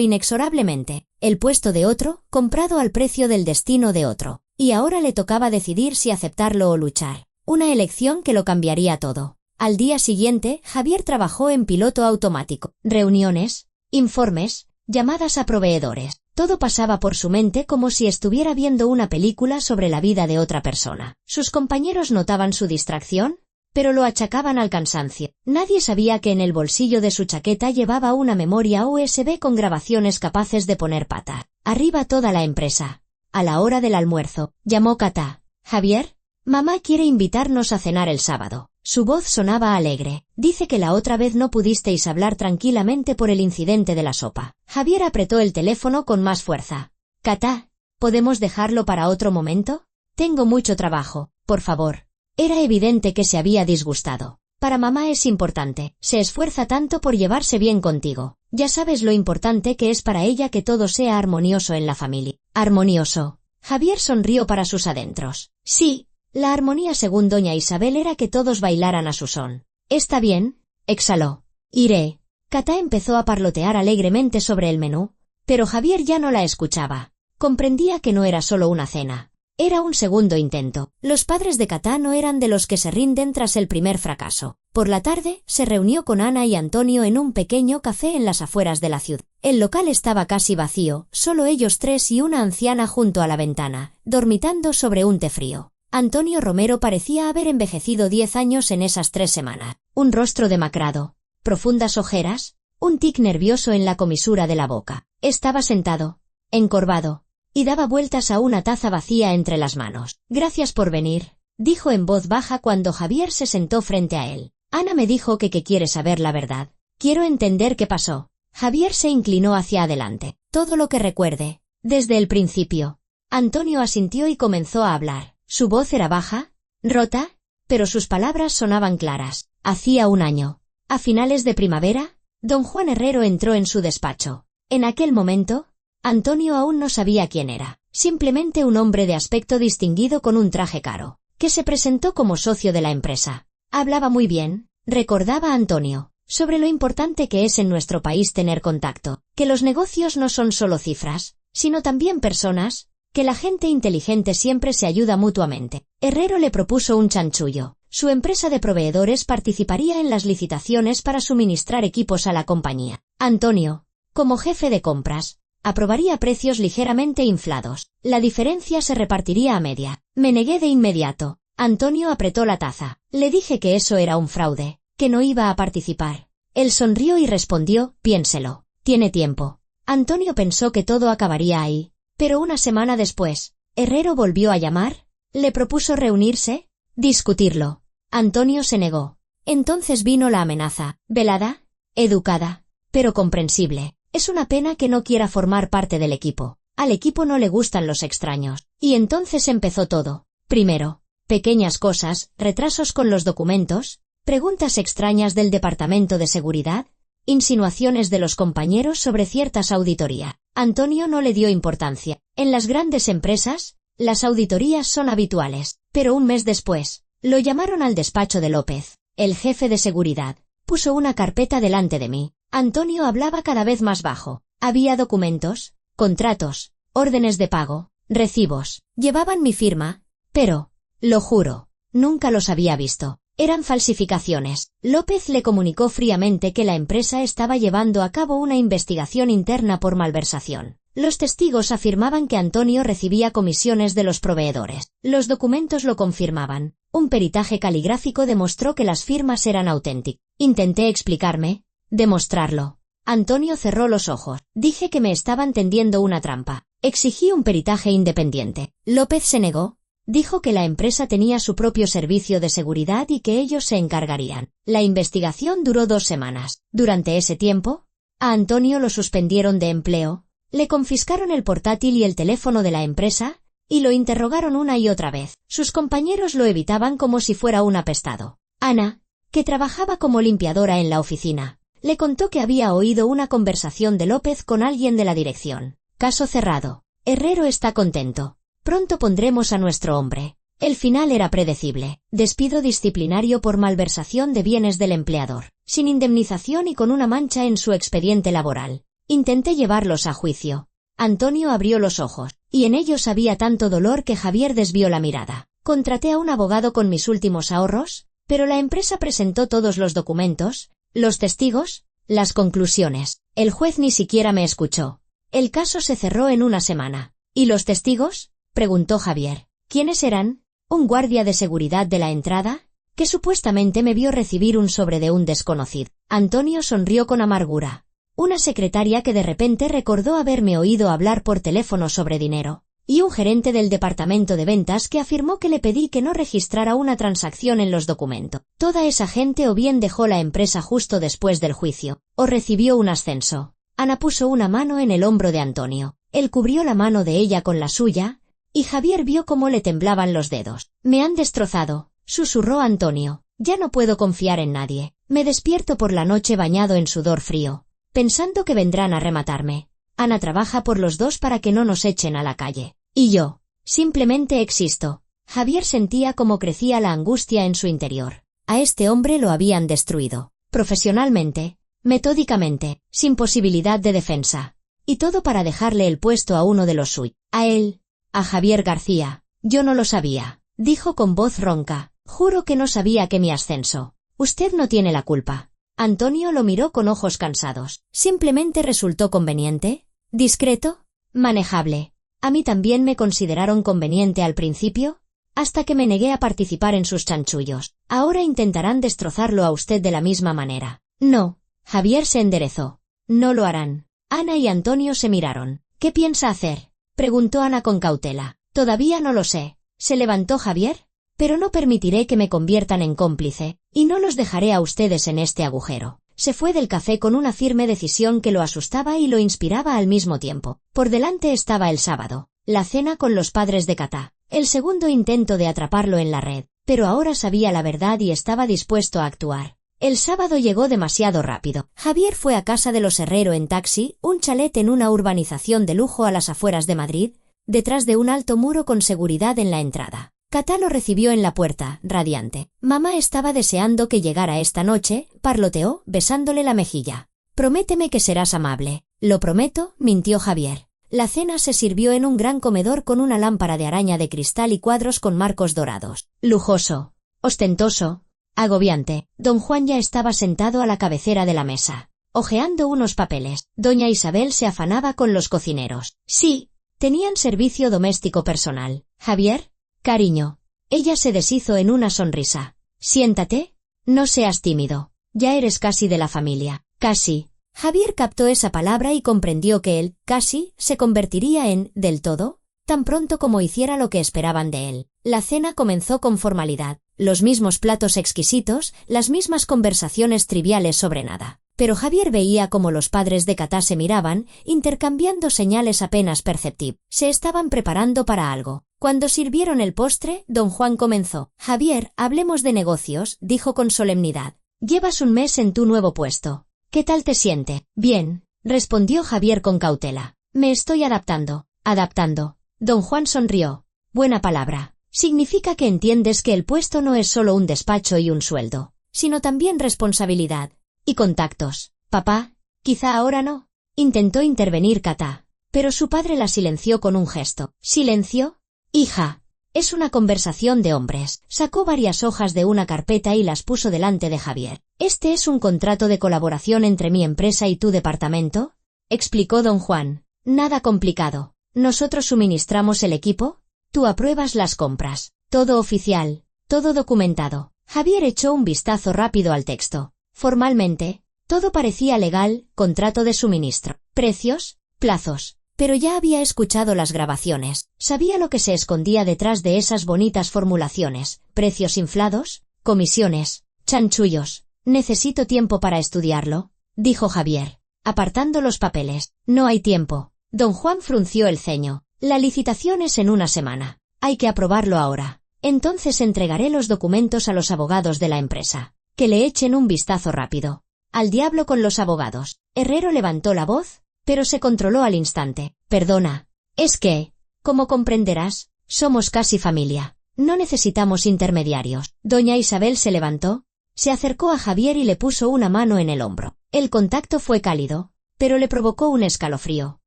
inexorablemente. El puesto de otro, comprado al precio del destino de otro. Y ahora le tocaba decidir si aceptarlo o luchar. Una elección que lo cambiaría todo. Al día siguiente, Javier trabajó en piloto automático. Reuniones, informes, llamadas a proveedores. Todo pasaba por su mente como si estuviera viendo una película sobre la vida de otra persona. Sus compañeros notaban su distracción, pero lo achacaban al cansancio. Nadie sabía que en el bolsillo de su chaqueta llevaba una memoria USB con grabaciones capaces de poner pata arriba toda la empresa. A la hora del almuerzo, llamó Cata. «Javier, mamá quiere invitarnos a cenar el sábado». Su voz sonaba alegre. «Dice que la otra vez no pudisteis hablar tranquilamente por el incidente de la sopa». Javier apretó el teléfono con más fuerza. «Cata, ¿podemos dejarlo para otro momento? Tengo mucho trabajo, por favor». Era evidente que se había disgustado. «Para mamá es importante. Se esfuerza tanto por llevarse bien contigo. Ya sabes lo importante que es para ella que todo sea armonioso en la familia». «¿Armonioso?» Javier sonrió para sus adentros. «Sí. La armonía según doña Isabel era que todos bailaran a su son». «Está bien», exhaló. «Iré». Cata empezó a parlotear alegremente sobre el menú, pero Javier ya no la escuchaba. Comprendía que no era solo una cena. Era un segundo intento. Los padres de Cata no eran de los que se rinden tras el primer fracaso. Por la tarde, se reunió con Ana y Antonio en un pequeño café en las afueras de la ciudad. El local estaba casi vacío, solo ellos tres y una anciana junto a la ventana, dormitando sobre un té frío. Antonio Romero parecía haber envejecido 10 años en esas 3 semanas. Un rostro demacrado, profundas ojeras, un tic nervioso en la comisura de la boca. Estaba sentado, encorvado, y daba vueltas a una taza vacía entre las manos. «Gracias por venir», dijo en voz baja cuando Javier se sentó frente a él. «Ana me dijo que quiere saber la verdad. Quiero entender qué pasó». Javier se inclinó hacia adelante. «Todo lo que recuerde, desde el principio». Antonio asintió y comenzó a hablar. Su voz era baja, rota, pero sus palabras sonaban claras. Hacía un año, a finales de primavera, don Juan Herrero entró en su despacho. En aquel momento, Antonio aún no sabía quién era. Simplemente un hombre de aspecto distinguido con un traje caro, que se presentó como socio de la empresa. Hablaba muy bien, recordaba Antonio, sobre lo importante que es en nuestro país tener contacto, que los negocios no son solo cifras, sino también personas, que la gente inteligente siempre se ayuda mutuamente. Herrero le propuso un chanchullo. Su empresa de proveedores participaría en las licitaciones para suministrar equipos a la compañía. Antonio, como jefe de compras, aprobaría precios ligeramente inflados. La diferencia se repartiría a media. Me negué de inmediato. Antonio apretó la taza. Le dije que eso era un fraude, que no iba a participar. Él sonrió y respondió, «Piénselo. Tiene tiempo». Antonio pensó que todo acabaría ahí. Pero una semana después, Herrero volvió a llamar, le propuso reunirse, discutirlo. Antonio se negó. Entonces vino la amenaza, velada, educada, pero comprensible. Es una pena que no quiera formar parte del equipo. Al equipo no le gustan los extraños. Y entonces empezó todo. Primero, pequeñas cosas, retrasos con los documentos, preguntas extrañas del Departamento de Seguridad, insinuaciones de los compañeros sobre ciertas auditorías. Antonio no le dio importancia. En las grandes empresas, las auditorías son habituales. Pero un mes después, lo llamaron al despacho de López, el jefe de seguridad. Puso una carpeta delante de mí. Antonio hablaba cada vez más bajo. Había documentos, contratos, órdenes de pago, recibos. Llevaban mi firma, pero, lo juro, Nunca los había visto. Eran falsificaciones. López le comunicó fríamente que la empresa estaba llevando a cabo una investigación interna por malversación. Los testigos afirmaban que Antonio recibía comisiones de los proveedores. Los documentos lo confirmaban. Un peritaje caligráfico demostró que las firmas eran auténticas. Intenté explicarme, demostrarlo. Antonio cerró los ojos. Dije que me estaban tendiendo una trampa. Exigí un peritaje independiente. López se negó. Dijo que la empresa tenía su propio servicio de seguridad y que ellos se encargarían. La investigación duró 2 semanas. Durante ese tiempo, a Antonio lo suspendieron de empleo, le confiscaron el portátil y el teléfono de la empresa, y lo interrogaron una y otra vez. Sus compañeros lo evitaban como si fuera un apestado. Ana, que trabajaba como limpiadora en la oficina, le contó que había oído una conversación de López con alguien de la dirección. Caso cerrado. Herrero está contento. Pronto pondremos a nuestro hombre. El final era predecible. Despido disciplinario por malversación de bienes del empleador, sin indemnización y con una mancha en su expediente laboral. Intenté llevarlos a juicio. Antonio abrió los ojos, y en ellos había tanto dolor que Javier desvió la mirada. Contraté a un abogado con mis últimos ahorros, pero la empresa presentó todos los documentos, los testigos, las conclusiones. El juez ni siquiera me escuchó. El caso se cerró en 1 semana. ¿Y los testigos?, preguntó Javier. ¿Quiénes eran? ¿Un guardia de seguridad de la entrada, que supuestamente me vio recibir un sobre de un desconocido? Antonio sonrió con amargura. Una secretaria que de repente recordó haberme oído hablar por teléfono sobre dinero. Y un gerente del departamento de ventas que afirmó que le pedí que no registrara una transacción en los documentos. Toda esa gente o bien dejó la empresa justo después del juicio, o recibió un ascenso. Ana puso una mano en el hombro de Antonio. Él cubrió la mano de ella con la suya, y Javier vio cómo le temblaban los dedos. Me han destrozado, susurró Antonio. Ya no puedo confiar en nadie. Me despierto por la noche bañado en sudor frío, pensando que vendrán a rematarme. Ana trabaja por los dos para que no nos echen a la calle. Y yo, simplemente existo. Javier sentía cómo crecía la angustia en su interior. A este hombre lo habían destruido. Profesionalmente, metódicamente, sin posibilidad de defensa. Y todo para dejarle el puesto a uno de los suyos. A él. A Javier García. Yo no lo sabía, dijo con voz ronca. Juro que no sabía que mi ascenso. Usted no tiene la culpa. Antonio lo miró con ojos cansados. Simplemente resultó conveniente, discreto, manejable. A mí también me consideraron conveniente al principio, hasta que me negué a participar en sus chanchullos. Ahora intentarán destrozarlo a usted de la misma manera. No. Javier se enderezó. No lo harán. Ana y Antonio se miraron. ¿Qué piensa hacer?, preguntó Ana con cautela. Todavía no lo sé. ¿Se levantó Javier? Pero no permitiré que me conviertan en cómplice, y no los dejaré a ustedes en este agujero. Se fue del café con una firme decisión que lo asustaba y lo inspiraba al mismo tiempo. Por delante estaba el sábado, la cena con los padres de Cata, el segundo intento de atraparlo en la red, pero ahora sabía la verdad y estaba dispuesto a actuar. El sábado llegó demasiado rápido. Javier fue a casa de los Herrero en taxi, un chalet en una urbanización de lujo a las afueras de Madrid, detrás de un alto muro con seguridad en la entrada. Cata lo recibió en la puerta, radiante. Mamá estaba deseando que llegara esta noche, parloteó, besándole la mejilla. Prométeme que serás amable. Lo prometo, mintió Javier. La cena se sirvió en un gran comedor con una lámpara de araña de cristal y cuadros con marcos dorados. Lujoso, ostentoso, agobiante. Don Juan ya estaba sentado a la cabecera de la mesa, hojeando unos papeles. Doña Isabel se afanaba con los cocineros. Sí, tenían servicio doméstico personal. Javier, cariño. Ella se deshizo en una sonrisa. Siéntate. No seas tímido. Ya eres casi de la familia. Casi. Javier captó esa palabra y comprendió que él, casi, se convertiría en, del todo, tan pronto como hiciera lo que esperaban de él. La cena comenzó con formalidad. Los mismos platos exquisitos, las mismas conversaciones triviales sobre nada. Pero Javier veía cómo los padres de Cata se miraban, intercambiando señales apenas perceptibles. Se estaban preparando para algo. Cuando sirvieron el postre, don Juan comenzó. Javier, hablemos de negocios, dijo con solemnidad. Llevas un mes en tu nuevo puesto. ¿Qué tal te siente? Bien, respondió Javier con cautela. Me estoy adaptando. Adaptando. Don Juan sonrió. Buena palabra. Significa que entiendes que el puesto no es solo un despacho y un sueldo, sino también responsabilidad. Y contactos. Papá, quizá ahora no. Intentó intervenir Cata, pero su padre la silenció con un gesto. ¿Silencio? Hija, Es una conversación de hombres. Sacó varias hojas de una carpeta y las puso delante de Javier. ¿Este es un contrato de colaboración entre mi empresa y tu departamento?, explicó don Juan. Nada complicado. Nosotros suministramos el equipo, tú apruebas las compras. Todo oficial, todo documentado. Javier echó un vistazo rápido al texto. Formalmente, todo parecía legal, contrato de suministro, precios, plazos. Pero ya había escuchado las grabaciones. Sabía lo que se escondía detrás de esas bonitas formulaciones. Precios inflados, comisiones, chanchullos. Necesito tiempo para estudiarlo, dijo Javier, apartando los papeles. No hay tiempo. Don Juan frunció el ceño. La licitación es en una semana. Hay que aprobarlo ahora. Entonces entregaré los documentos a los abogados de la empresa. Que le echen un vistazo rápido. Al diablo con los abogados. Herrero levantó la voz, pero se controló al instante. Perdona. Es que, como comprenderás, somos casi familia. No necesitamos intermediarios. Doña Isabel se levantó, se acercó a Javier y le puso una mano en el hombro. El contacto fue cálido, pero le provocó un escalofrío.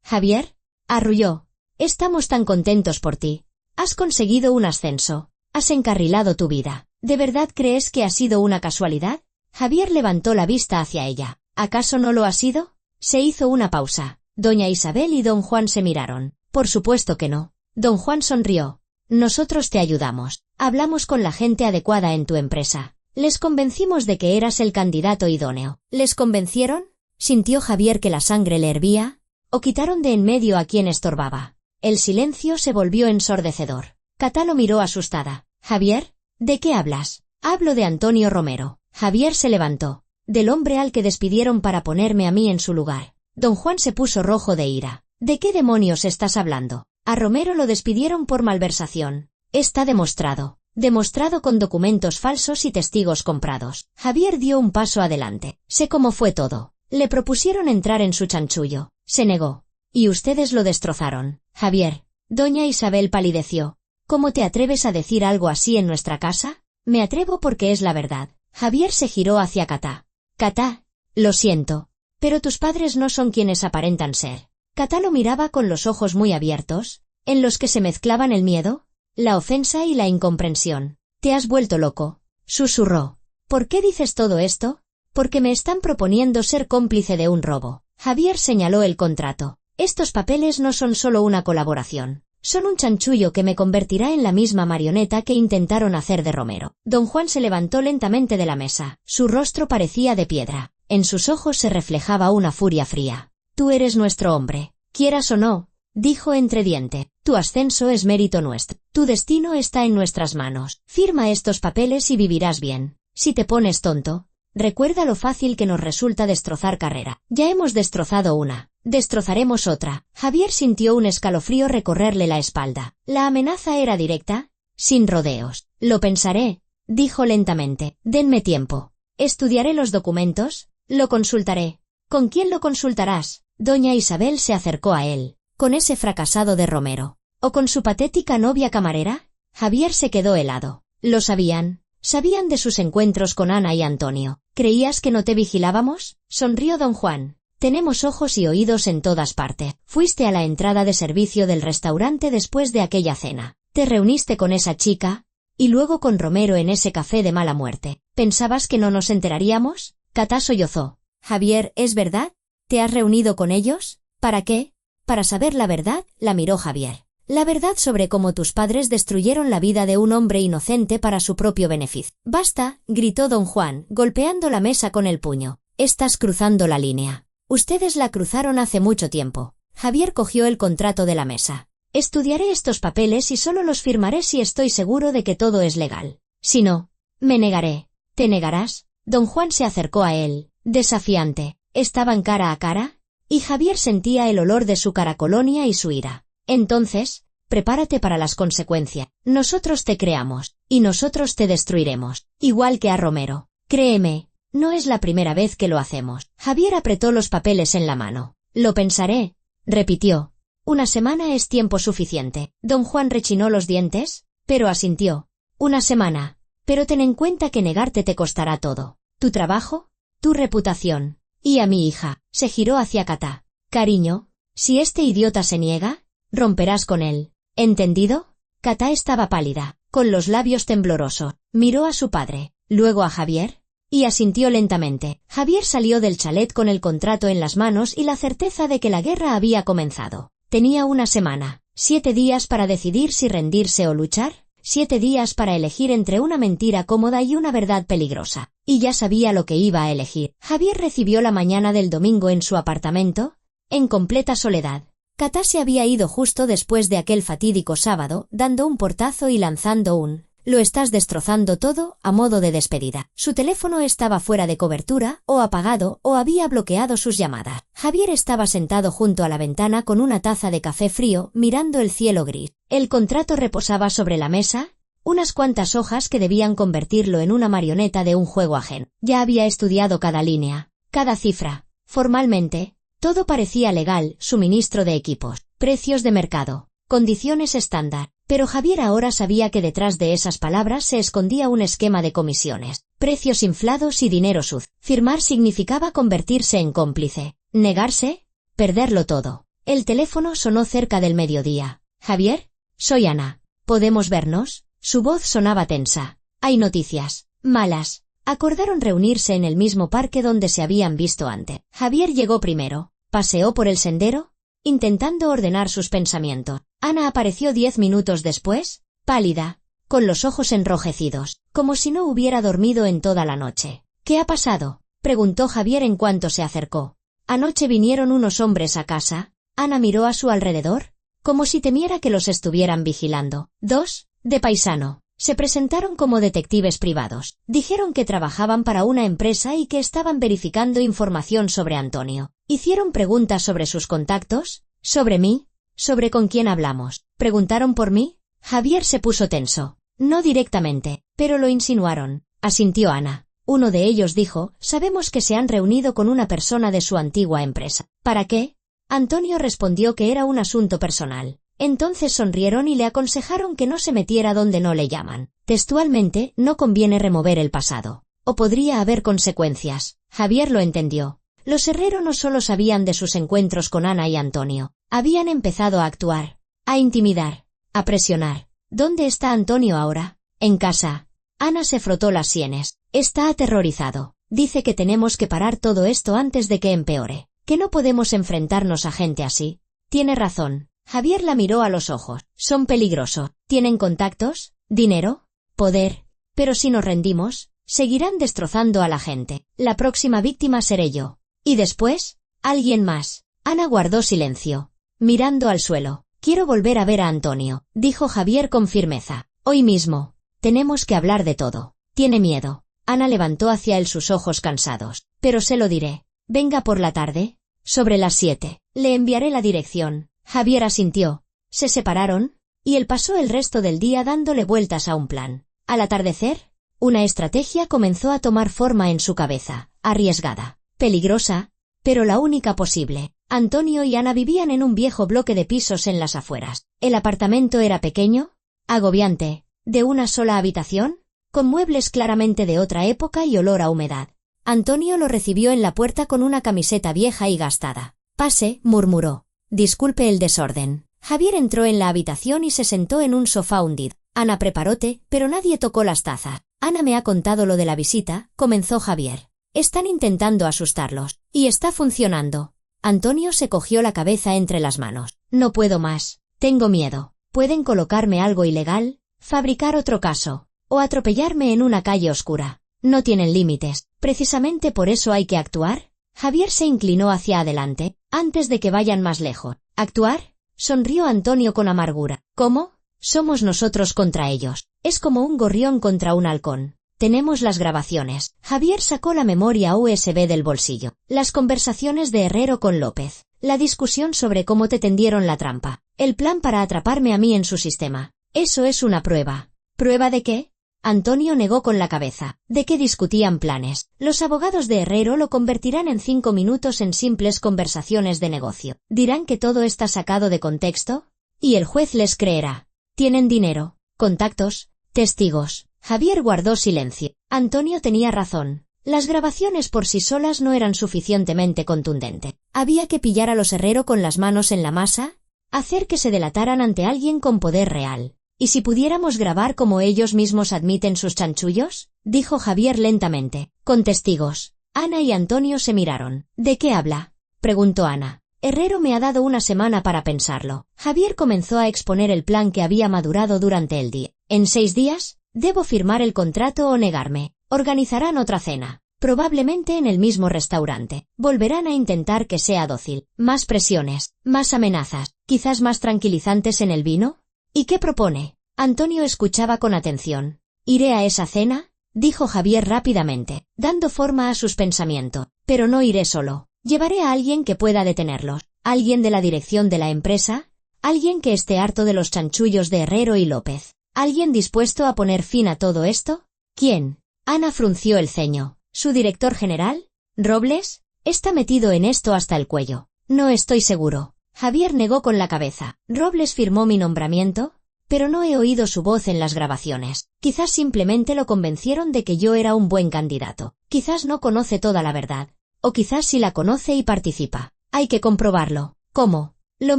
Javier, arrulló. Estamos tan contentos por ti. Has conseguido un ascenso. Has encarrilado tu vida. ¿De verdad crees que ha sido una casualidad? Javier levantó la vista hacia ella. ¿Acaso no lo ha sido? Se hizo una pausa. Doña Isabel y don Juan se miraron. Por supuesto que no. Don Juan sonrió. Nosotros te ayudamos. Hablamos con la gente adecuada en tu empresa. Les convencimos de que eras el candidato idóneo. ¿Les convencieron? ¿Sintió Javier que la sangre le hervía? ¿O quitaron de en medio a quien estorbaba? El silencio se volvió ensordecedor. Catá lo miró asustada. Javier, ¿de qué hablas? Hablo de Antonio Romero. Javier se levantó. Del hombre al que despidieron para ponerme a mí en su lugar. Don Juan se puso rojo de ira. ¿De qué demonios estás hablando? A Romero lo despidieron por malversación. Está demostrado. Demostrado con documentos falsos y testigos comprados. Javier dio un paso adelante. Sé cómo fue todo. Le propusieron entrar en su chanchullo. Se negó. Y ustedes lo destrozaron. Javier. Doña Isabel palideció. ¿Cómo te atreves a decir algo así en nuestra casa? Me atrevo porque es la verdad. Javier se giró hacia Catá. Catá, lo siento. Pero tus padres no son quienes aparentan ser. Catá lo miraba con los ojos muy abiertos, en los que se mezclaban el miedo, la ofensa y la incomprensión. Te has vuelto loco, susurró. ¿Por qué dices todo esto? Porque me están proponiendo ser cómplice de un robo. Javier señaló el contrato. Estos papeles no son solo una colaboración. Son un chanchullo que me convertirá en la misma marioneta que intentaron hacer de Romero. Don Juan se levantó lentamente de la mesa. Su rostro parecía de piedra. En sus ojos se reflejaba una furia fría. Tú eres nuestro hombre. Quieras o no, dijo entre diente. Tu ascenso es mérito nuestro. Tu destino está en nuestras manos. Firma estos papeles y vivirás bien. Si te pones tonto, recuerda lo fácil que nos resulta destrozar carrera. Ya hemos destrozado una. Destrozaremos otra. Javier sintió un escalofrío recorrerle la espalda. La amenaza era directa, sin rodeos. Lo pensaré, dijo lentamente. Denme tiempo. Estudiaré los documentos, lo consultaré. ¿Con quién lo consultarás? Doña Isabel se acercó a él. ¿Con ese fracasado de Romero? ¿O con su patética novia camarera? Javier se quedó helado. Lo sabían. Sabían de sus encuentros con Ana y Antonio. ¿Creías que no te vigilábamos? Sonrió don Juan. Tenemos ojos y oídos en todas partes. Fuiste a la entrada de servicio del restaurante después de aquella cena. Te reuniste con esa chica, y luego con Romero en ese café de mala muerte. ¿Pensabas que no nos enteraríamos? Catá sollozó. Javier, ¿es verdad? ¿Te has reunido con ellos? ¿Para qué? Para saber la verdad, la miró Javier. La verdad sobre cómo tus padres destruyeron la vida de un hombre inocente para su propio beneficio. Basta, gritó don Juan, golpeando la mesa con el puño. Estás cruzando la línea. Ustedes la cruzaron hace mucho tiempo. Javier cogió el contrato de la mesa. Estudiaré estos papeles y solo los firmaré si estoy seguro de que todo es legal. Si no, me negaré. ¿Te negarás? Don Juan se acercó a él, desafiante. ¿Estaban cara a cara? Y Javier sentía el olor de su caracolonia y su ira. Entonces, prepárate para las consecuencias. Nosotros te creamos, y nosotros te destruiremos, igual que a Romero. Créeme, no es la primera vez que lo hacemos. Javier apretó los papeles en la mano. Lo pensaré, repitió. Una semana es tiempo suficiente. Don Juan rechinó los dientes, pero asintió. Una semana. Pero ten en cuenta que negarte te costará todo. Tu trabajo, tu reputación. Y a mi hija. Se giró hacia Catá. Cariño, si este idiota se niega, romperás con él. ¿Entendido? Katá estaba pálida, con los labios temblorosos. Miró a su padre, luego a Javier, y asintió lentamente. Javier salió del chalet con el contrato en las manos y la certeza de que la guerra había comenzado. Tenía una semana, 7 días para decidir si rendirse o luchar, 7 días para elegir entre una mentira cómoda y una verdad peligrosa. Y ya sabía lo que iba a elegir. Javier recibió la mañana del domingo en su apartamento, en completa soledad. Katá se había ido justo después de aquel fatídico sábado, dando un portazo y lanzando un «lo estás destrozando todo» a modo de despedida. Su teléfono estaba fuera de cobertura, o apagado, o había bloqueado sus llamadas. Javier estaba sentado junto a la ventana con una taza de café frío, mirando el cielo gris. El contrato reposaba sobre la mesa, unas cuantas hojas que debían convertirlo en una marioneta de un juego ajeno. Ya había estudiado cada línea, cada cifra. Formalmente, todo parecía legal: suministro de equipos, precios de mercado, condiciones estándar. Pero Javier ahora sabía que detrás de esas palabras se escondía un esquema de comisiones, precios inflados y dinero sucio. Firmar significaba convertirse en cómplice. Negarse, perderlo todo. El teléfono sonó cerca del mediodía. «Javier, soy Ana. ¿Podemos vernos?» Su voz sonaba tensa. «Hay noticias. Malas». Acordaron reunirse en el mismo parque donde se habían visto antes. Javier llegó primero. Paseó por el sendero, intentando ordenar sus pensamientos. Ana apareció 10 minutos después, pálida, con los ojos enrojecidos, como si no hubiera dormido en toda la noche. «¿Qué ha pasado?», preguntó Javier en cuanto se acercó. «Anoche vinieron unos hombres a casa». Ana miró a su alrededor, como si temiera que los estuvieran vigilando. «2, de paisano. Se presentaron como detectives privados. Dijeron que trabajaban para una empresa y que estaban verificando información sobre Antonio. Hicieron preguntas sobre sus contactos, sobre mí, sobre con quién hablamos. ¿Preguntaron por mí?». Javier se puso tenso. «No directamente, pero lo insinuaron», asintió Ana. «Uno de ellos dijo: sabemos que se han reunido con una persona de su antigua empresa». «¿Para qué?». Antonio respondió que era un asunto personal. Entonces sonrieron y le aconsejaron que no se metiera donde no le llaman. Textualmente: «no conviene remover el pasado, o podría haber consecuencias». Javier lo entendió. Los Herrero no solo sabían de sus encuentros con Ana y Antonio, habían empezado a actuar, a intimidar, a presionar. «¿Dónde está Antonio ahora?». «En casa». Ana se frotó las sienes. «Está aterrorizado. Dice que tenemos que parar todo esto antes de que empeore, que no podemos enfrentarnos a gente así». «Tiene razón». Javier la miró a los ojos. «Son peligrosos. ¿Tienen contactos? ¿Dinero? ¿Poder? Pero si nos rendimos, seguirán destrozando a la gente. La próxima víctima seré yo. Y después, alguien más». Ana guardó silencio, mirando al suelo. «Quiero volver a ver a Antonio», dijo Javier con firmeza. «Hoy mismo. Tenemos que hablar de todo». «Tiene miedo». Ana levantó hacia él sus ojos cansados. «Pero se lo diré. Venga por la tarde, sobre las 7. Le enviaré la dirección». Javier asintió. Se separaron, y él pasó el resto del día dándole vueltas a un plan. Al atardecer, una estrategia comenzó a tomar forma en su cabeza, arriesgada, peligrosa, pero la única posible. Antonio y Ana vivían en un viejo bloque de pisos en las afueras. El apartamento era pequeño, agobiante, de una sola habitación, con muebles claramente de otra época y olor a humedad. Antonio lo recibió en la puerta con una camiseta vieja y gastada. «Pase», murmuró. «Disculpe el desorden». Javier entró en la habitación y se sentó en un sofá hundido. Ana preparó té, pero nadie tocó las tazas. «Ana me ha contado lo de la visita», comenzó Javier. «Están intentando asustarlos. Y está funcionando». Antonio se cogió la cabeza entre las manos. «No puedo más. Tengo miedo. Pueden colocarme algo ilegal, fabricar otro caso, o atropellarme en una calle oscura. No tienen límites. Precisamente por eso hay que actuar». Javier se inclinó hacia adelante, antes de que vayan más lejos. «¿Actuar?», sonrió Antonio con amargura. «¿Cómo? Somos nosotros contra ellos. Es como un gorrión contra un halcón. Tenemos las grabaciones». Javier sacó la memoria USB del bolsillo. «Las conversaciones de Herrero con López. La discusión sobre cómo te tendieron la trampa. El plan para atraparme a mí en su sistema. Eso es una prueba». «¿Prueba de qué?». Antonio negó con la cabeza. ¿De qué discutían planes? Los abogados de Herrero lo convertirán en 5 minutos en simples conversaciones de negocio. Dirán que todo está sacado de contexto, y el juez les creerá. Tienen dinero, contactos, testigos. Javier guardó silencio. Antonio tenía razón. Las grabaciones por sí solas no eran suficientemente contundentes. Había que pillar a los Herrero con las manos en la masa, hacer que se delataran ante alguien con poder real. ¿Y si pudiéramos grabar cómo ellos mismos admiten sus chanchullos? Dijo Javier lentamente, con testigos. Ana y Antonio se miraron. ¿De qué habla?, preguntó Ana. Herrero me ha dado una semana para pensarlo. Javier comenzó a exponer el plan que había madurado durante el día. En 6 días, debo firmar el contrato o negarme. Organizarán otra cena. Probablemente en el mismo restaurante. Volverán a intentar que sea dócil. Más presiones, más amenazas, quizás más tranquilizantes en el vino. ¿Y qué propone? Antonio escuchaba con atención. Iré a esa cena, dijo Javier rápidamente, dando forma a sus pensamientos. Pero no iré solo. Llevaré a alguien que pueda detenerlos. Alguien de la dirección de la empresa. Alguien que esté harto de los chanchullos de Herrero y López. ¿Alguien dispuesto a poner fin a todo esto? ¿Quién? Ana frunció el ceño. ¿Su director general? ¿Robles? Está metido en esto hasta el cuello. No estoy seguro. Javier negó con la cabeza. ¿Robles firmó mi nombramiento? Pero no he oído su voz en las grabaciones. Quizás simplemente lo convencieron de que yo era un buen candidato. Quizás no conoce toda la verdad. O quizás sí la conoce y participa. Hay que comprobarlo. ¿Cómo? Lo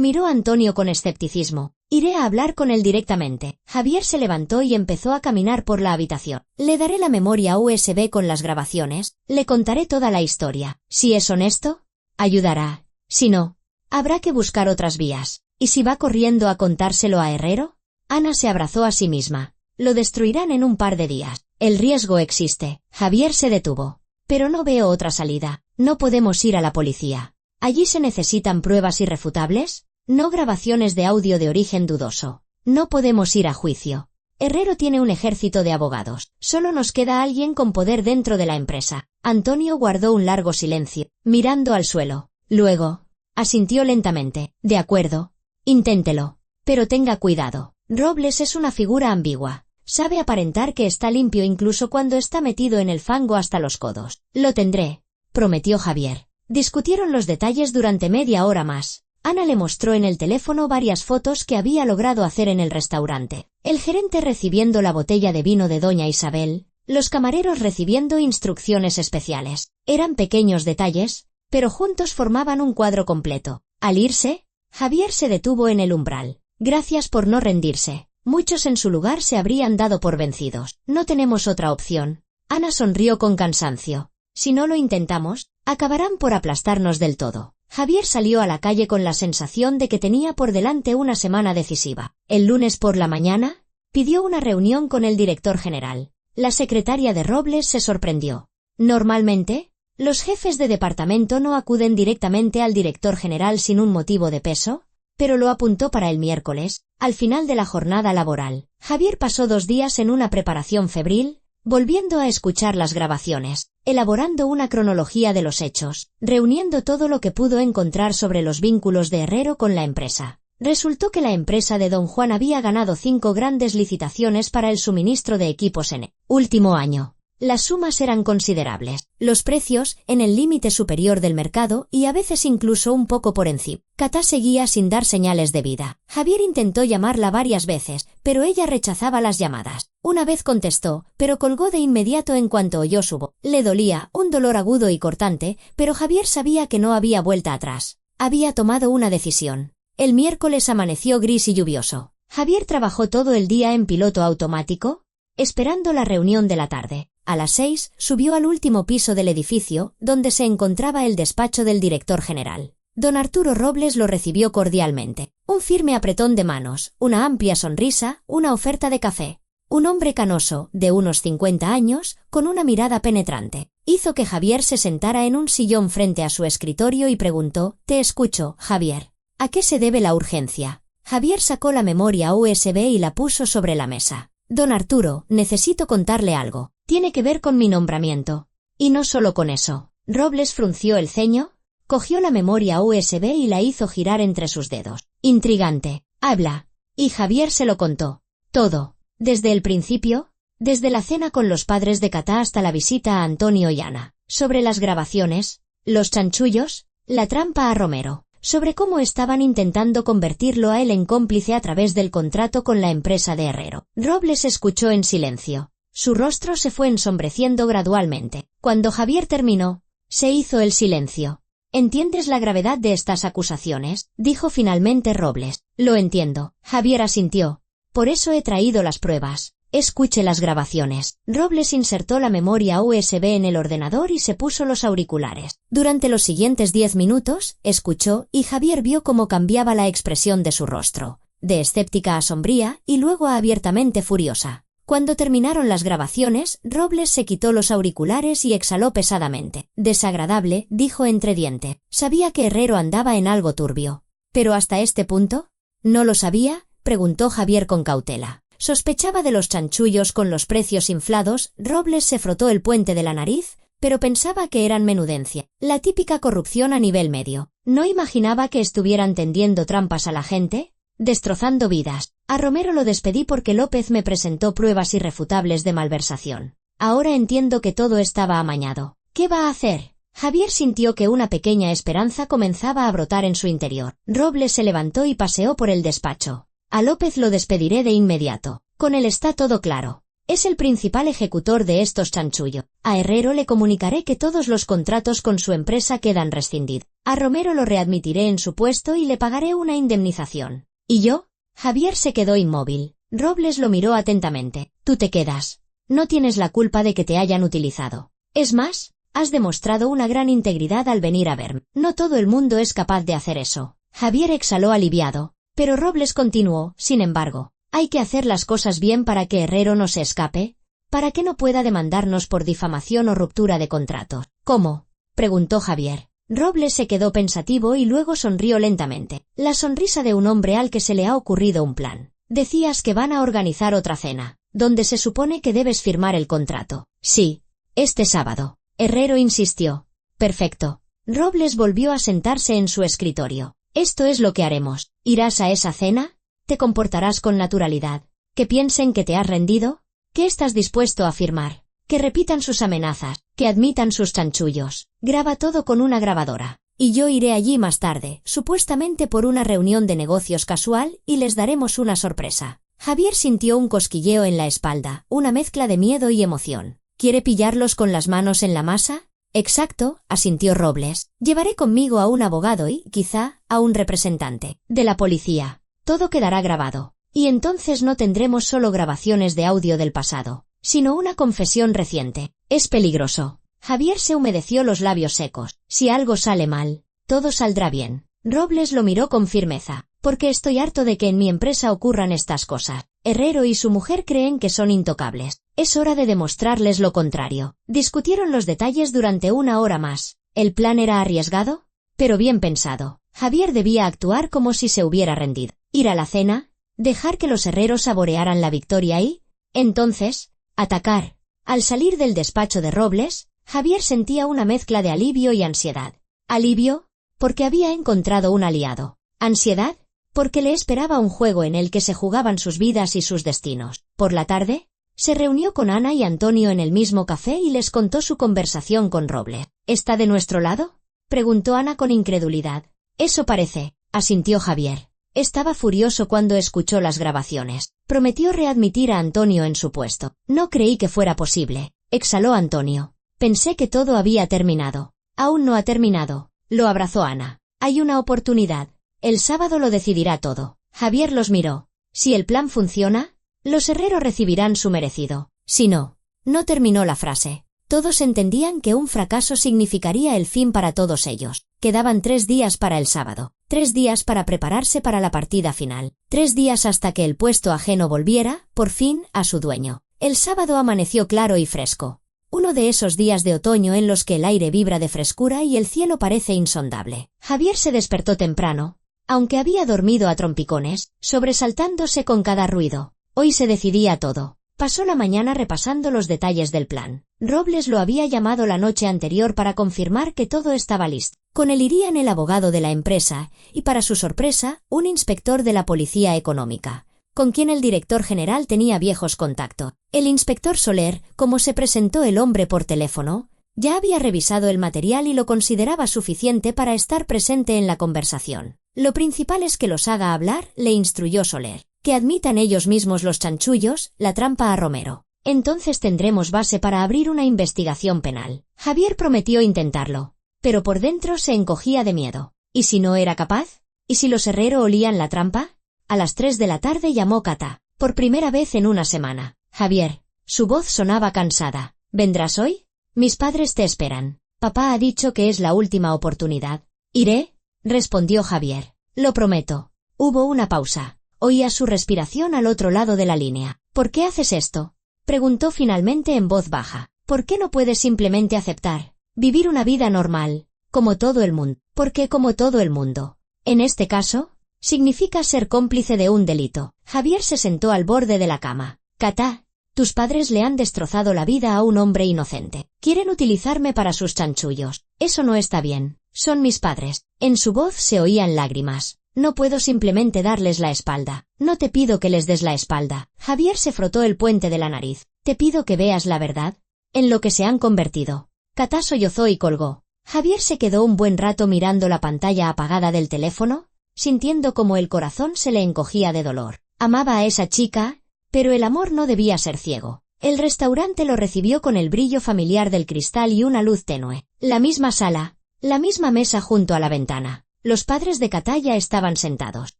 miró Antonio con escepticismo. Iré a hablar con él directamente. Javier se levantó y empezó a caminar por la habitación. Le daré la memoria USB con las grabaciones. Le contaré toda la historia. Si es honesto, ayudará. Si no, habrá que buscar otras vías. ¿Y si va corriendo a contárselo a Herrero? Ana se abrazó a sí misma. Lo destruirán en un par de días. El riesgo existe. Javier se detuvo. Pero no veo otra salida. No podemos ir a la policía. ¿Allí se necesitan pruebas irrefutables? No grabaciones de audio de origen dudoso. No podemos ir a juicio. Herrero tiene un ejército de abogados. Solo nos queda alguien con poder dentro de la empresa. Antonio guardó un largo silencio, mirando al suelo. Luego, asintió lentamente. De acuerdo. Inténtelo. Pero tenga cuidado. Robles es una figura ambigua. Sabe aparentar que está limpio incluso cuando está metido en el fango hasta los codos. Lo tendré, prometió Javier. Discutieron los detalles durante media hora más. Ana le mostró en el teléfono varias fotos que había logrado hacer en el restaurante. El gerente recibiendo la botella de vino de doña Isabel, los camareros recibiendo instrucciones especiales. Eran pequeños detalles, pero juntos formaban un cuadro completo. Al irse, Javier se detuvo en el umbral. Gracias por no rendirse. Muchos en su lugar se habrían dado por vencidos. No tenemos otra opción. Ana sonrió con cansancio. Si no lo intentamos, acabarán por aplastarnos del todo. Javier salió a la calle con la sensación de que tenía por delante una semana decisiva. El lunes por la mañana, pidió una reunión con el director general. La secretaria de Robles se sorprendió. Normalmente, los jefes de departamento no acuden directamente al director general sin un motivo de peso, pero lo apuntó para el miércoles, al final de la jornada laboral. Javier pasó 2 días en una preparación febril, volviendo a escuchar las grabaciones, elaborando una cronología de los hechos, reuniendo todo lo que pudo encontrar sobre los vínculos de Herrero con la empresa. Resultó que la empresa de Don Juan había ganado 5 grandes licitaciones para el suministro de equipos en el último año. Las sumas eran considerables, los precios en el límite superior del mercado y a veces incluso un poco por encima. Catá seguía sin dar señales de vida. Javier intentó llamarla varias veces, pero ella rechazaba las llamadas. Una vez contestó, pero colgó de inmediato en cuanto oyó su voz. Le dolía, un dolor agudo y cortante, pero Javier sabía que no había vuelta atrás. Había tomado una decisión. El miércoles amaneció gris y lluvioso. Javier trabajó todo el día en piloto automático, esperando la reunión de la tarde. A las 6, subió al último piso del edificio, donde se encontraba el despacho del director general. Don Arturo Robles lo recibió cordialmente. Un firme apretón de manos, una amplia sonrisa, una oferta de café. Un hombre canoso, de unos 50 años, con una mirada penetrante. Hizo que Javier se sentara en un sillón frente a su escritorio y preguntó: «Te escucho, Javier. ¿A qué se debe la urgencia?». Javier sacó la memoria USB y la puso sobre la mesa. «Don Arturo, necesito contarle algo. Tiene que ver con mi nombramiento. Y no solo con eso». Robles frunció el ceño, cogió la memoria USB y la hizo girar entre sus dedos. «Intrigante. Habla». Y Javier se lo contó. Todo. Desde el principio, desde la cena con los padres de Catá hasta la visita a Antonio y Ana. Sobre las grabaciones, los chanchullos, la trampa a Romero. Sobre cómo estaban intentando convertirlo a él en cómplice a través del contrato con la empresa de Herrero. Robles escuchó en silencio. Su rostro se fue ensombreciendo gradualmente. Cuando Javier terminó, se hizo el silencio. «¿Entiendes la gravedad de estas acusaciones?», dijo finalmente Robles. «Lo entiendo». Javier asintió. Por eso he traído las pruebas. Escuche las grabaciones. Robles insertó la memoria USB en el ordenador y se puso los auriculares. Durante los siguientes 10 minutos, escuchó y Javier vio cómo cambiaba la expresión de su rostro, de escéptica a sombría y luego a abiertamente furiosa. Cuando terminaron las grabaciones, Robles se quitó los auriculares y exhaló pesadamente. Desagradable, dijo entre dientes. Sabía que Herrero andaba en algo turbio. ¿Pero hasta este punto? ¿No lo sabía?, preguntó Javier con cautela. Sospechaba de los chanchullos con los precios inflados. Robles se frotó el puente de la nariz, pero pensaba que eran menudencia, la típica corrupción a nivel medio. ¿No imaginaba que estuvieran tendiendo trampas a la gente? Destrozando vidas. A Romero lo despedí porque López me presentó pruebas irrefutables de malversación. Ahora entiendo que todo estaba amañado. ¿Qué va a hacer? Javier sintió que una pequeña esperanza comenzaba a brotar en su interior. Robles se levantó y paseó por el despacho. A López lo despediré de inmediato. Con él está todo claro. Es el principal ejecutor de estos chanchullos. A Herrero le comunicaré que todos los contratos con su empresa quedan rescindidos. A Romero lo readmitiré en su puesto y le pagaré una indemnización. ¿Y yo? Javier se quedó inmóvil. Robles lo miró atentamente. Tú te quedas. No tienes la culpa de que te hayan utilizado. Es más, has demostrado una gran integridad al venir a verme. No todo el mundo es capaz de hacer eso. Javier exhaló aliviado. Pero Robles continuó, sin embargo. Hay que hacer las cosas bien para que Herrero no se escape, para que no pueda demandarnos por difamación o ruptura de contrato. ¿Cómo?, preguntó Javier. Robles se quedó pensativo y luego sonrió lentamente. La sonrisa de un hombre al que se le ha ocurrido un plan. Decías que van a organizar otra cena, donde se supone que debes firmar el contrato. Sí, este sábado. Herrero insistió. Perfecto. Robles volvió a sentarse en su escritorio. Esto es lo que haremos. ¿Irás a esa cena? ¿Te comportarás con naturalidad? ¿Que piensen que te has rendido? ¿Qué estás dispuesto a firmar? Que repitan sus amenazas, que admitan sus chanchullos. Graba todo con una grabadora. Y yo iré allí más tarde, supuestamente por una reunión de negocios casual, y les daremos una sorpresa. Javier sintió un cosquilleo en la espalda, una mezcla de miedo y emoción. ¿Quiere pillarlos con las manos en la masa? Exacto, asintió Robles. Llevaré conmigo a un abogado y, quizá, a un representante de la policía. Todo quedará grabado. Y entonces no tendremos solo grabaciones de audio del pasado, sino una confesión reciente. Es peligroso. Javier se humedeció los labios secos. Si algo sale mal, todo saldrá bien. Robles lo miró con firmeza. Porque estoy harto de que en mi empresa ocurran estas cosas. Herrero y su mujer creen que son intocables. Es hora de demostrarles lo contrario. Discutieron los detalles durante una hora más. ¿El plan era arriesgado? Pero bien pensado. Javier debía actuar como si se hubiera rendido. ¿Ir a la cena? ¿Dejar que los herreros saborearan la victoria y, entonces, atacar? Al salir del despacho de Robles, Javier sentía una mezcla de alivio y ansiedad. ¿Alivio? Porque había encontrado un aliado. ¿Ansiedad? Porque le esperaba un juego en el que se jugaban sus vidas y sus destinos. Por la tarde, se reunió con Ana y Antonio en el mismo café y les contó su conversación con Robles. ¿Está de nuestro lado?, preguntó Ana con incredulidad. Eso parece, asintió Javier. Estaba furioso cuando escuchó las grabaciones. Prometió readmitir a Antonio en su puesto. No creí que fuera posible, exhaló Antonio. Pensé que todo había terminado. Aún no ha terminado, lo abrazó Ana. Hay una oportunidad. El sábado lo decidirá todo. Javier los miró. Si el plan funciona, los herreros recibirán su merecido. Si no, no terminó la frase. Todos entendían que un fracaso significaría el fin para todos ellos. Quedaban 3 días para el sábado. 3 días para prepararse para la partida final. 3 días hasta que el puesto ajeno volviera, por fin, a su dueño. El sábado amaneció claro y fresco. Uno de esos días de otoño en los que el aire vibra de frescura y el cielo parece insondable. Javier se despertó temprano, aunque había dormido a trompicones, sobresaltándose con cada ruido. Hoy se decidía todo. Pasó la mañana repasando los detalles del plan. Robles lo había llamado la noche anterior para confirmar que todo estaba listo. Con él irían el abogado de la empresa y, para su sorpresa, un inspector de la Policía Económica, con quien el director general tenía viejos contactos. El inspector Soler, como se presentó el hombre por teléfono, ya había revisado el material y lo consideraba suficiente para estar presente en la conversación. Lo principal es que los haga hablar, le instruyó Soler. Que admitan ellos mismos los chanchullos, la trampa a Romero. Entonces tendremos base para abrir una investigación penal. Javier prometió intentarlo, pero por dentro se encogía de miedo. ¿Y si no era capaz? ¿Y si los herreros olían la trampa? A las 3 de la tarde llamó Cata. Por primera vez en una semana. Javier. Su voz sonaba cansada. ¿Vendrás hoy? Mis padres te esperan. Papá ha dicho que es la última oportunidad. Iré, respondió Javier. Lo prometo. Hubo una pausa. Oía su respiración al otro lado de la línea. ¿Por qué haces esto? Preguntó finalmente en voz baja. ¿Por qué no puedes simplemente aceptar? Vivir una vida normal, como todo el mundo. Porque como todo el mundo. En este caso, significa ser cómplice de un delito. Javier se sentó al borde de la cama. Katá, tus padres le han destrozado la vida a un hombre inocente. Quieren utilizarme para sus chanchullos. Eso no está bien. Son mis padres. En su voz se oían lágrimas. No puedo simplemente darles la espalda. No te pido que les des la espalda. Javier se frotó el puente de la nariz. Te pido que veas la verdad. En lo que se han convertido. Katá sollozó y colgó. Javier se quedó un buen rato mirando la pantalla apagada del teléfono, sintiendo como el corazón se le encogía de dolor. Amaba a esa chica, pero el amor no debía ser ciego. El restaurante lo recibió con el brillo familiar del cristal y una luz tenue. La misma sala, la misma mesa junto a la ventana. Los padres de Katá ya estaban sentados.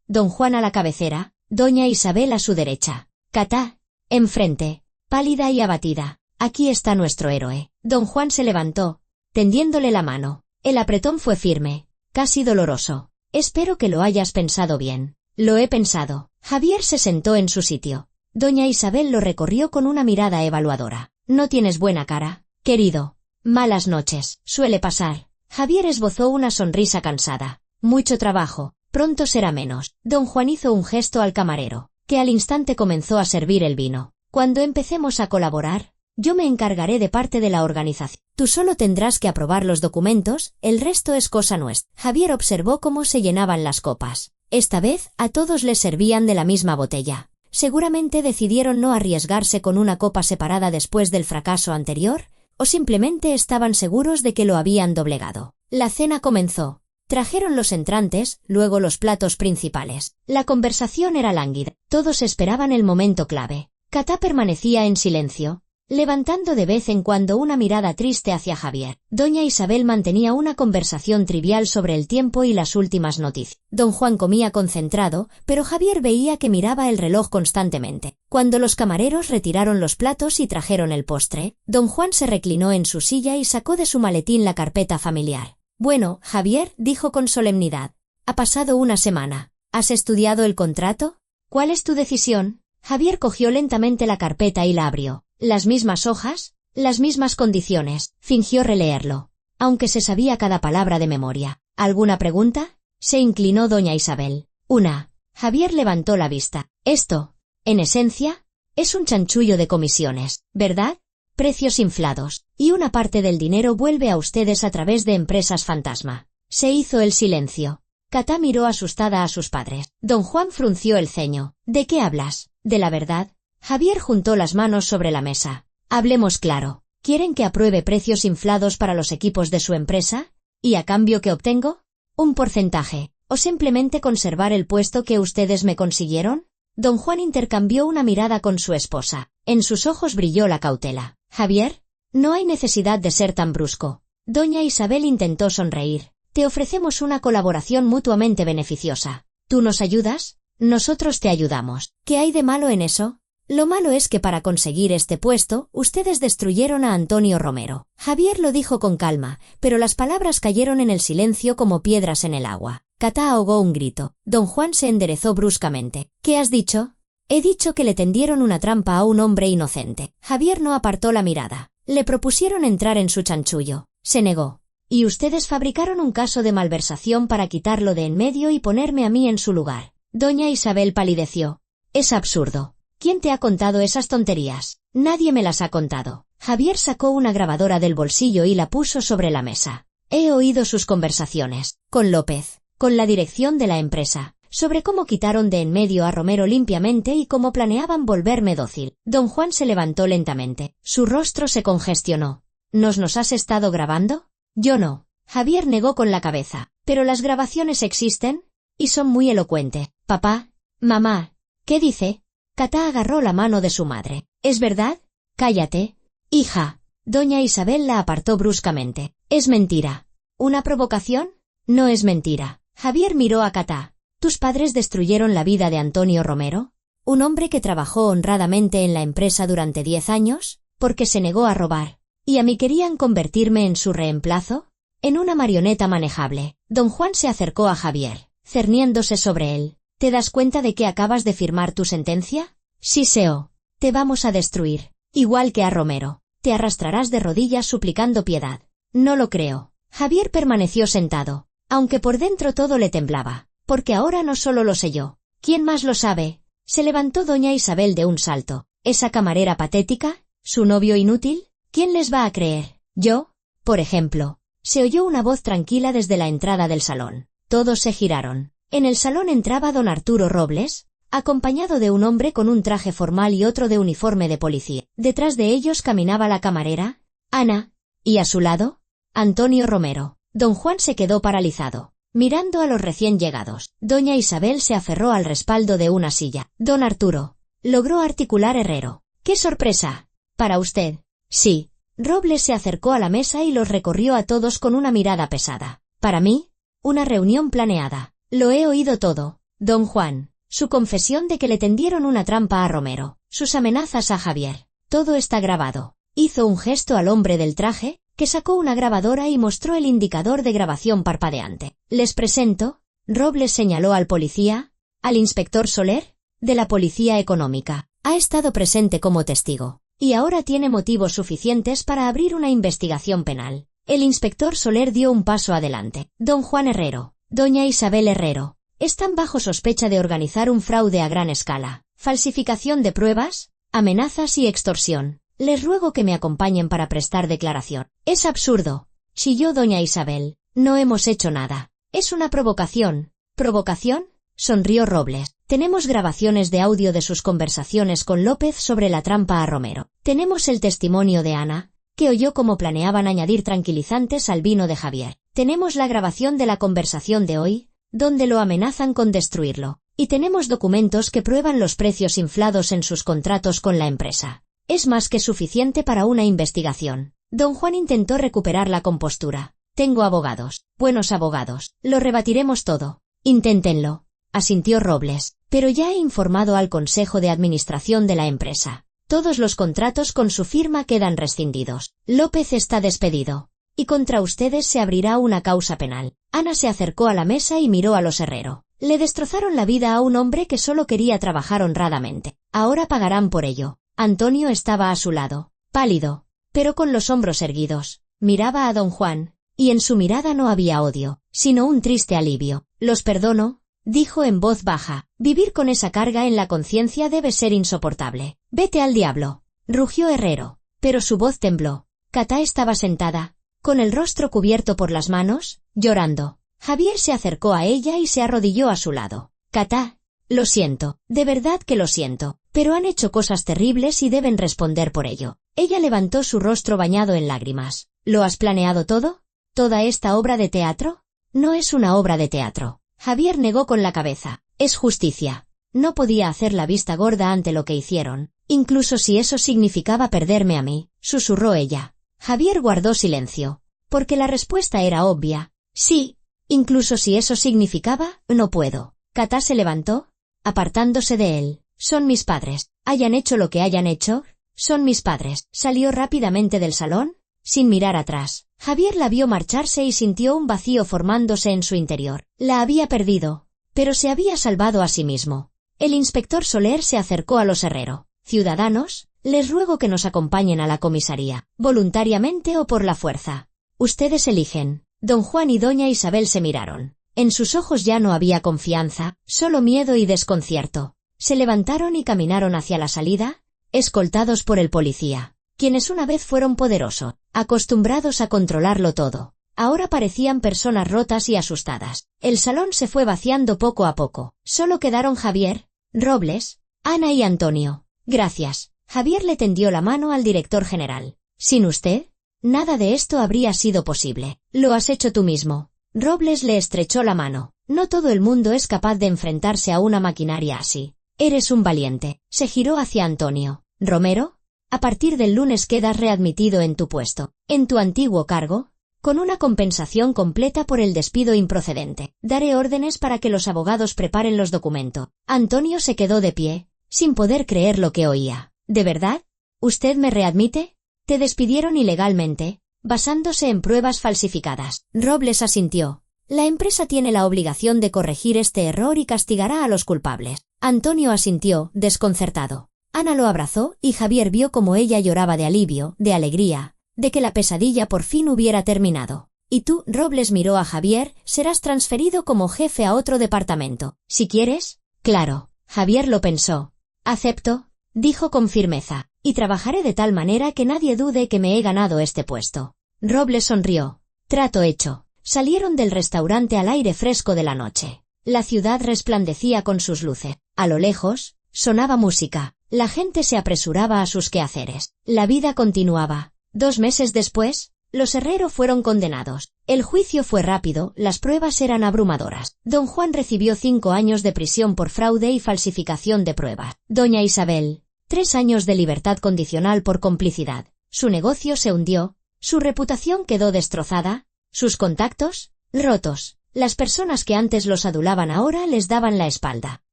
Don Juan a la cabecera, doña Isabel a su derecha. Katá, enfrente, pálida y abatida. Aquí está nuestro héroe. Don Juan se levantó, tendiéndole la mano. El apretón fue firme, casi doloroso. Espero que lo hayas pensado bien. Lo he pensado. Javier se sentó en su sitio. Doña Isabel lo recorrió con una mirada evaluadora. No tienes buena cara, querido. Malas noches. Suele pasar. Javier esbozó una sonrisa cansada. Mucho trabajo. Pronto será menos. Don Juan hizo un gesto al camarero, que al instante comenzó a servir el vino. Cuando empecemos a colaborar, yo me encargaré de parte de la organización. Tú solo tendrás que aprobar los documentos, el resto es cosa nuestra. Javier observó cómo se llenaban las copas. Esta vez, a todos les servían de la misma botella. Seguramente decidieron no arriesgarse con una copa separada después del fracaso anterior, o simplemente estaban seguros de que lo habían doblegado. La cena comenzó. Trajeron los entrantes, luego los platos principales. La conversación era lánguida. Todos esperaban el momento clave. Katá permanecía en silencio, levantando de vez en cuando una mirada triste hacia Javier. Doña Isabel mantenía una conversación trivial sobre el tiempo y las últimas noticias. Don Juan comía concentrado, pero Javier veía que miraba el reloj constantemente. Cuando los camareros retiraron los platos y trajeron el postre, don Juan se reclinó en su silla y sacó de su maletín la carpeta familiar. Bueno, Javier, dijo con solemnidad, ha pasado una semana. ¿Has estudiado el contrato? ¿Cuál es tu decisión? Javier cogió lentamente la carpeta y la abrió. Las mismas hojas, las mismas condiciones. Fingió releerlo, aunque se sabía cada palabra de memoria. ¿Alguna pregunta? Se inclinó doña Isabel. Una. Javier levantó la vista. Esto, en esencia, es un chanchullo de comisiones, ¿verdad? Precios inflados, y una parte del dinero vuelve a ustedes a través de empresas fantasma. Se hizo el silencio. Katá miró asustada a sus padres. Don Juan frunció el ceño. ¿De qué hablas? ¿De la verdad? Javier juntó las manos sobre la mesa. Hablemos claro. ¿Quieren que apruebe precios inflados para los equipos de su empresa? ¿Y a cambio qué obtengo? ¿Un porcentaje? ¿O simplemente conservar el puesto que ustedes me consiguieron? Don Juan intercambió una mirada con su esposa. En sus ojos brilló la cautela. Javier, no hay necesidad de ser tan brusco. Doña Isabel intentó sonreír. Te ofrecemos una colaboración mutuamente beneficiosa. ¿Tú nos ayudas? Nosotros te ayudamos. ¿Qué hay de malo en eso? Lo malo es que para conseguir este puesto, ustedes destruyeron a Antonio Romero. Javier lo dijo con calma, pero las palabras cayeron en el silencio como piedras en el agua. Katá ahogó un grito. Don Juan se enderezó bruscamente. ¿Qué has dicho? He dicho que le tendieron una trampa a un hombre inocente. Javier no apartó la mirada. Le propusieron entrar en su chanchullo. Se negó. Y ustedes fabricaron un caso de malversación para quitarlo de en medio y ponerme a mí en su lugar. Doña Isabel palideció. Es absurdo. ¿Quién te ha contado esas tonterías? Nadie me las ha contado. Javier sacó una grabadora del bolsillo y la puso sobre la mesa. He oído sus conversaciones. Con López. Con la dirección de la empresa. Sobre cómo quitaron de en medio a Romero limpiamente y cómo planeaban volverme dócil. Don Juan se levantó lentamente. Su rostro se congestionó. ¿Nos has estado grabando? Yo no. Javier negó con la cabeza. ¿Pero las grabaciones existen? Y son muy elocuentes. Papá, mamá, ¿qué dice? Katá agarró la mano de su madre. ¿Es verdad? Cállate. Hija. Doña Isabel la apartó bruscamente. Es mentira. ¿Una provocación? No es mentira. Javier miró a Katá. ¿Tus padres destruyeron la vida de Antonio Romero? un hombre que trabajó honradamente en la empresa durante 10 años, porque se negó a robar. ¿Y a mí querían convertirme en su reemplazo? En una marioneta manejable. Don Juan se acercó a Javier, cerniéndose sobre él. ¿Te das cuenta de que acabas de firmar tu sentencia? Sí, Seo. Te vamos a destruir. Igual que a Romero. Te arrastrarás de rodillas suplicando piedad. No lo creo. Javier permaneció sentado, aunque por dentro todo le temblaba, porque ahora no solo lo sé yo. ¿Quién más lo sabe? Se levantó doña Isabel de un salto. ¿Esa camarera patética? ¿Su novio inútil? ¿Quién les va a creer? ¿Yo? Por ejemplo. Se oyó una voz tranquila desde la entrada del salón. Todos se giraron. En el salón entraba don Arturo Robles, acompañado de un hombre con un traje formal y otro de uniforme de policía. Detrás de ellos caminaba la camarera, Ana, y a su lado, Antonio Romero. Don Juan se quedó paralizado, mirando a los recién llegados. Doña Isabel se aferró al respaldo de una silla. Don Arturo, logró articular Herrero. ¡Qué sorpresa! Para usted. Sí. Robles se acercó a la mesa y los recorrió a todos con una mirada pesada. Para mí, una reunión planeada. Lo he oído todo. Don Juan, su confesión de que le tendieron una trampa a Romero, sus amenazas a Javier. Todo está grabado. Hizo un gesto al hombre del traje, que sacó una grabadora y mostró el indicador de grabación parpadeante. Les presento, Robles señaló al policía, al inspector Soler, de la Policía Económica. Ha estado presente como testigo, y ahora tiene motivos suficientes para abrir una investigación penal. El inspector Soler dio un paso adelante. Don Juan Herrero, doña Isabel Herrero, están bajo sospecha de organizar un fraude a gran escala, falsificación de pruebas, amenazas y extorsión. Les ruego que me acompañen para prestar declaración. Es absurdo, chilló doña Isabel. No hemos hecho nada. Es una provocación. ¿Provocación? Sonrió Robles. Tenemos grabaciones de audio de sus conversaciones con López sobre la trampa a Romero. Tenemos el testimonio de Ana, que oyó cómo planeaban añadir tranquilizantes al vino de Javier. Tenemos la grabación de la conversación de hoy, donde lo amenazan con destruirlo. Y tenemos documentos que prueban los precios inflados en sus contratos con la empresa. Es más que suficiente para una investigación. Don Juan intentó recuperar la compostura. Tengo abogados, buenos abogados. Lo rebatiremos todo. Inténtenlo, asintió Robles. Pero ya he informado al Consejo de Administración de la empresa. Todos los contratos con su firma quedan rescindidos. López está despedido. Y contra ustedes se abrirá una causa penal. Ana se acercó a la mesa y miró a los Herrero. Le destrozaron la vida a un hombre que solo quería trabajar honradamente. Ahora pagarán por ello. Antonio estaba a su lado, pálido, pero con los hombros erguidos. Miraba a don Juan, y en su mirada no había odio, sino un triste alivio. Los perdono, dijo en voz baja. Vivir con esa carga en la conciencia debe ser insoportable. Vete al diablo, rugió Herrero, pero su voz tembló. Catá estaba sentada, con el rostro cubierto por las manos, llorando. Javier se acercó a ella y se arrodilló a su lado. Catá, lo siento, de verdad que lo siento, pero han hecho cosas terribles y deben responder por ello. Ella levantó su rostro bañado en lágrimas. ¿Lo has planeado todo? ¿Toda esta obra de teatro? No es una obra de teatro. Javier negó con la cabeza. Es justicia. No podía hacer la vista gorda ante lo que hicieron, incluso si eso significaba perderme a mí, susurró ella. Javier guardó silencio, porque la respuesta era obvia. Sí, incluso si eso significaba, no puedo. Catá se levantó, apartándose de él. Son mis padres. Hayan hecho lo que hayan hecho, son mis padres. Salió rápidamente del salón, sin mirar atrás. Javier la vio marcharse y sintió un vacío formándose en su interior. La había perdido, pero se había salvado a sí mismo. El inspector Soler se acercó a los Herrero. Ciudadanos, les ruego que nos acompañen a la comisaría, voluntariamente o por la fuerza. Ustedes eligen. Don Juan y doña Isabel se miraron. En sus ojos ya no había confianza, solo miedo y desconcierto. Se levantaron y caminaron hacia la salida, escoltados por el policía, quienes una vez fueron poderosos, acostumbrados a controlarlo todo. Ahora parecían personas rotas y asustadas. El salón se fue vaciando poco a poco. Solo quedaron Javier, Robles, Ana y Antonio. Gracias. Javier le tendió la mano al director general. Sin usted, nada de esto habría sido posible. Lo has hecho tú mismo. Robles le estrechó la mano. No todo el mundo es capaz de enfrentarse a una maquinaria así. Eres un valiente. Se giró hacia Antonio. Romero, a partir del lunes quedas readmitido en tu puesto, en tu antiguo cargo, con una compensación completa por el despido improcedente. Daré órdenes para que los abogados preparen los documentos. Antonio se quedó de pie, sin poder creer lo que oía. ¿De verdad? ¿Usted me readmite? Te despidieron ilegalmente, basándose en pruebas falsificadas. Robles asintió. La empresa tiene la obligación de corregir este error y castigará a los culpables. Antonio asintió, desconcertado. Ana lo abrazó y Javier vio cómo ella lloraba de alivio, de alegría, de que la pesadilla por fin hubiera terminado. Y tú, Robles miró a Javier, serás transferido como jefe a otro departamento. Si quieres, claro. Javier lo pensó. Acepto, dijo con firmeza, y trabajaré de tal manera que nadie dude que me he ganado este puesto. Robles sonrió. Trato hecho. Salieron del restaurante al aire fresco de la noche. La ciudad resplandecía con sus luces. A lo lejos, sonaba música. La gente se apresuraba a sus quehaceres. La vida continuaba. 2 meses después, los Herrero fueron condenados. El juicio fue rápido, las pruebas eran abrumadoras. Don Juan recibió 5 años de prisión por fraude y falsificación de pruebas. Doña Isabel, 3 años de libertad condicional por complicidad. Su negocio se hundió, su reputación quedó destrozada, sus contactos, rotos. Las personas que antes los adulaban ahora les daban la espalda.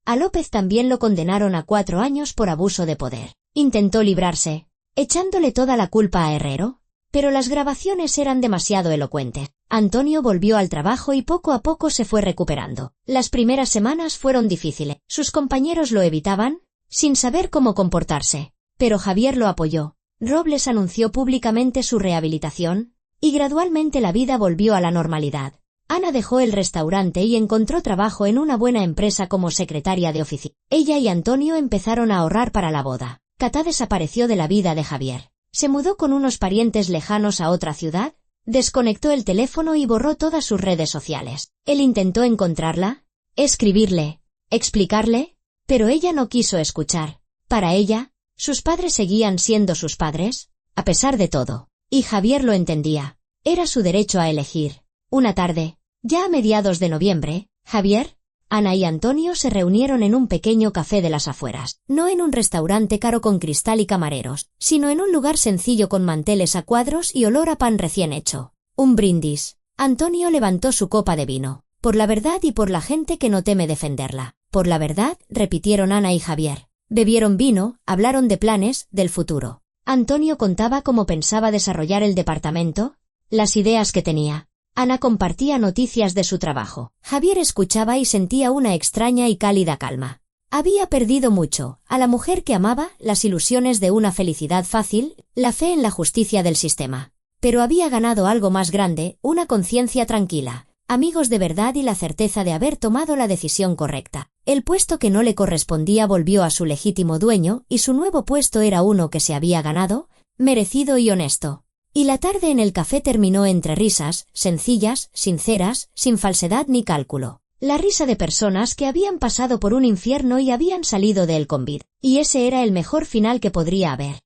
A López también lo condenaron a 4 años por abuso de poder. Intentó librarse, echándole toda la culpa a Herrero, pero las grabaciones eran demasiado elocuentes. Antonio volvió al trabajo y poco a poco se fue recuperando. Las primeras semanas fueron difíciles. Sus compañeros lo evitaban, sin saber cómo comportarse, pero Javier lo apoyó. Robles anunció públicamente su rehabilitación, y gradualmente la vida volvió a la normalidad. Ana dejó el restaurante y encontró trabajo en una buena empresa como secretaria de oficina. Ella y Antonio empezaron a ahorrar para la boda. Catá desapareció de la vida de Javier. Se mudó con unos parientes lejanos a otra ciudad, desconectó el teléfono y borró todas sus redes sociales. Él intentó encontrarla, escribirle, explicarle, pero ella no quiso escuchar. Para ella, sus padres seguían siendo sus padres, a pesar de todo. Y Javier lo entendía. Era su derecho a elegir. Una tarde, ya a mediados de noviembre, Javier, Ana y Antonio se reunieron en un pequeño café de las afueras. No en un restaurante caro con cristal y camareros, sino en un lugar sencillo con manteles a cuadros y olor a pan recién hecho. Un brindis. Antonio levantó su copa de vino. Por la verdad y por la gente que no teme defenderla. Por la verdad, repitieron Ana y Javier. Bebieron vino, hablaron de planes, del futuro. Antonio contaba cómo pensaba desarrollar el departamento, las ideas que tenía. Ana compartía noticias de su trabajo. Javier escuchaba y sentía una extraña y cálida calma. Había perdido mucho, a la mujer que amaba, las ilusiones de una felicidad fácil, la fe en la justicia del sistema. Pero había ganado algo más grande, una conciencia tranquila, amigos de verdad y la certeza de haber tomado la decisión correcta. El puesto que no le correspondía volvió a su legítimo dueño y su nuevo puesto era uno que se había ganado, merecido y honesto. Y la tarde en el café terminó entre risas, sencillas, sinceras, sin falsedad ni cálculo. La risa de personas que habían pasado por un infierno y habían salido de él con vida. Y ese era el mejor final que podría haber.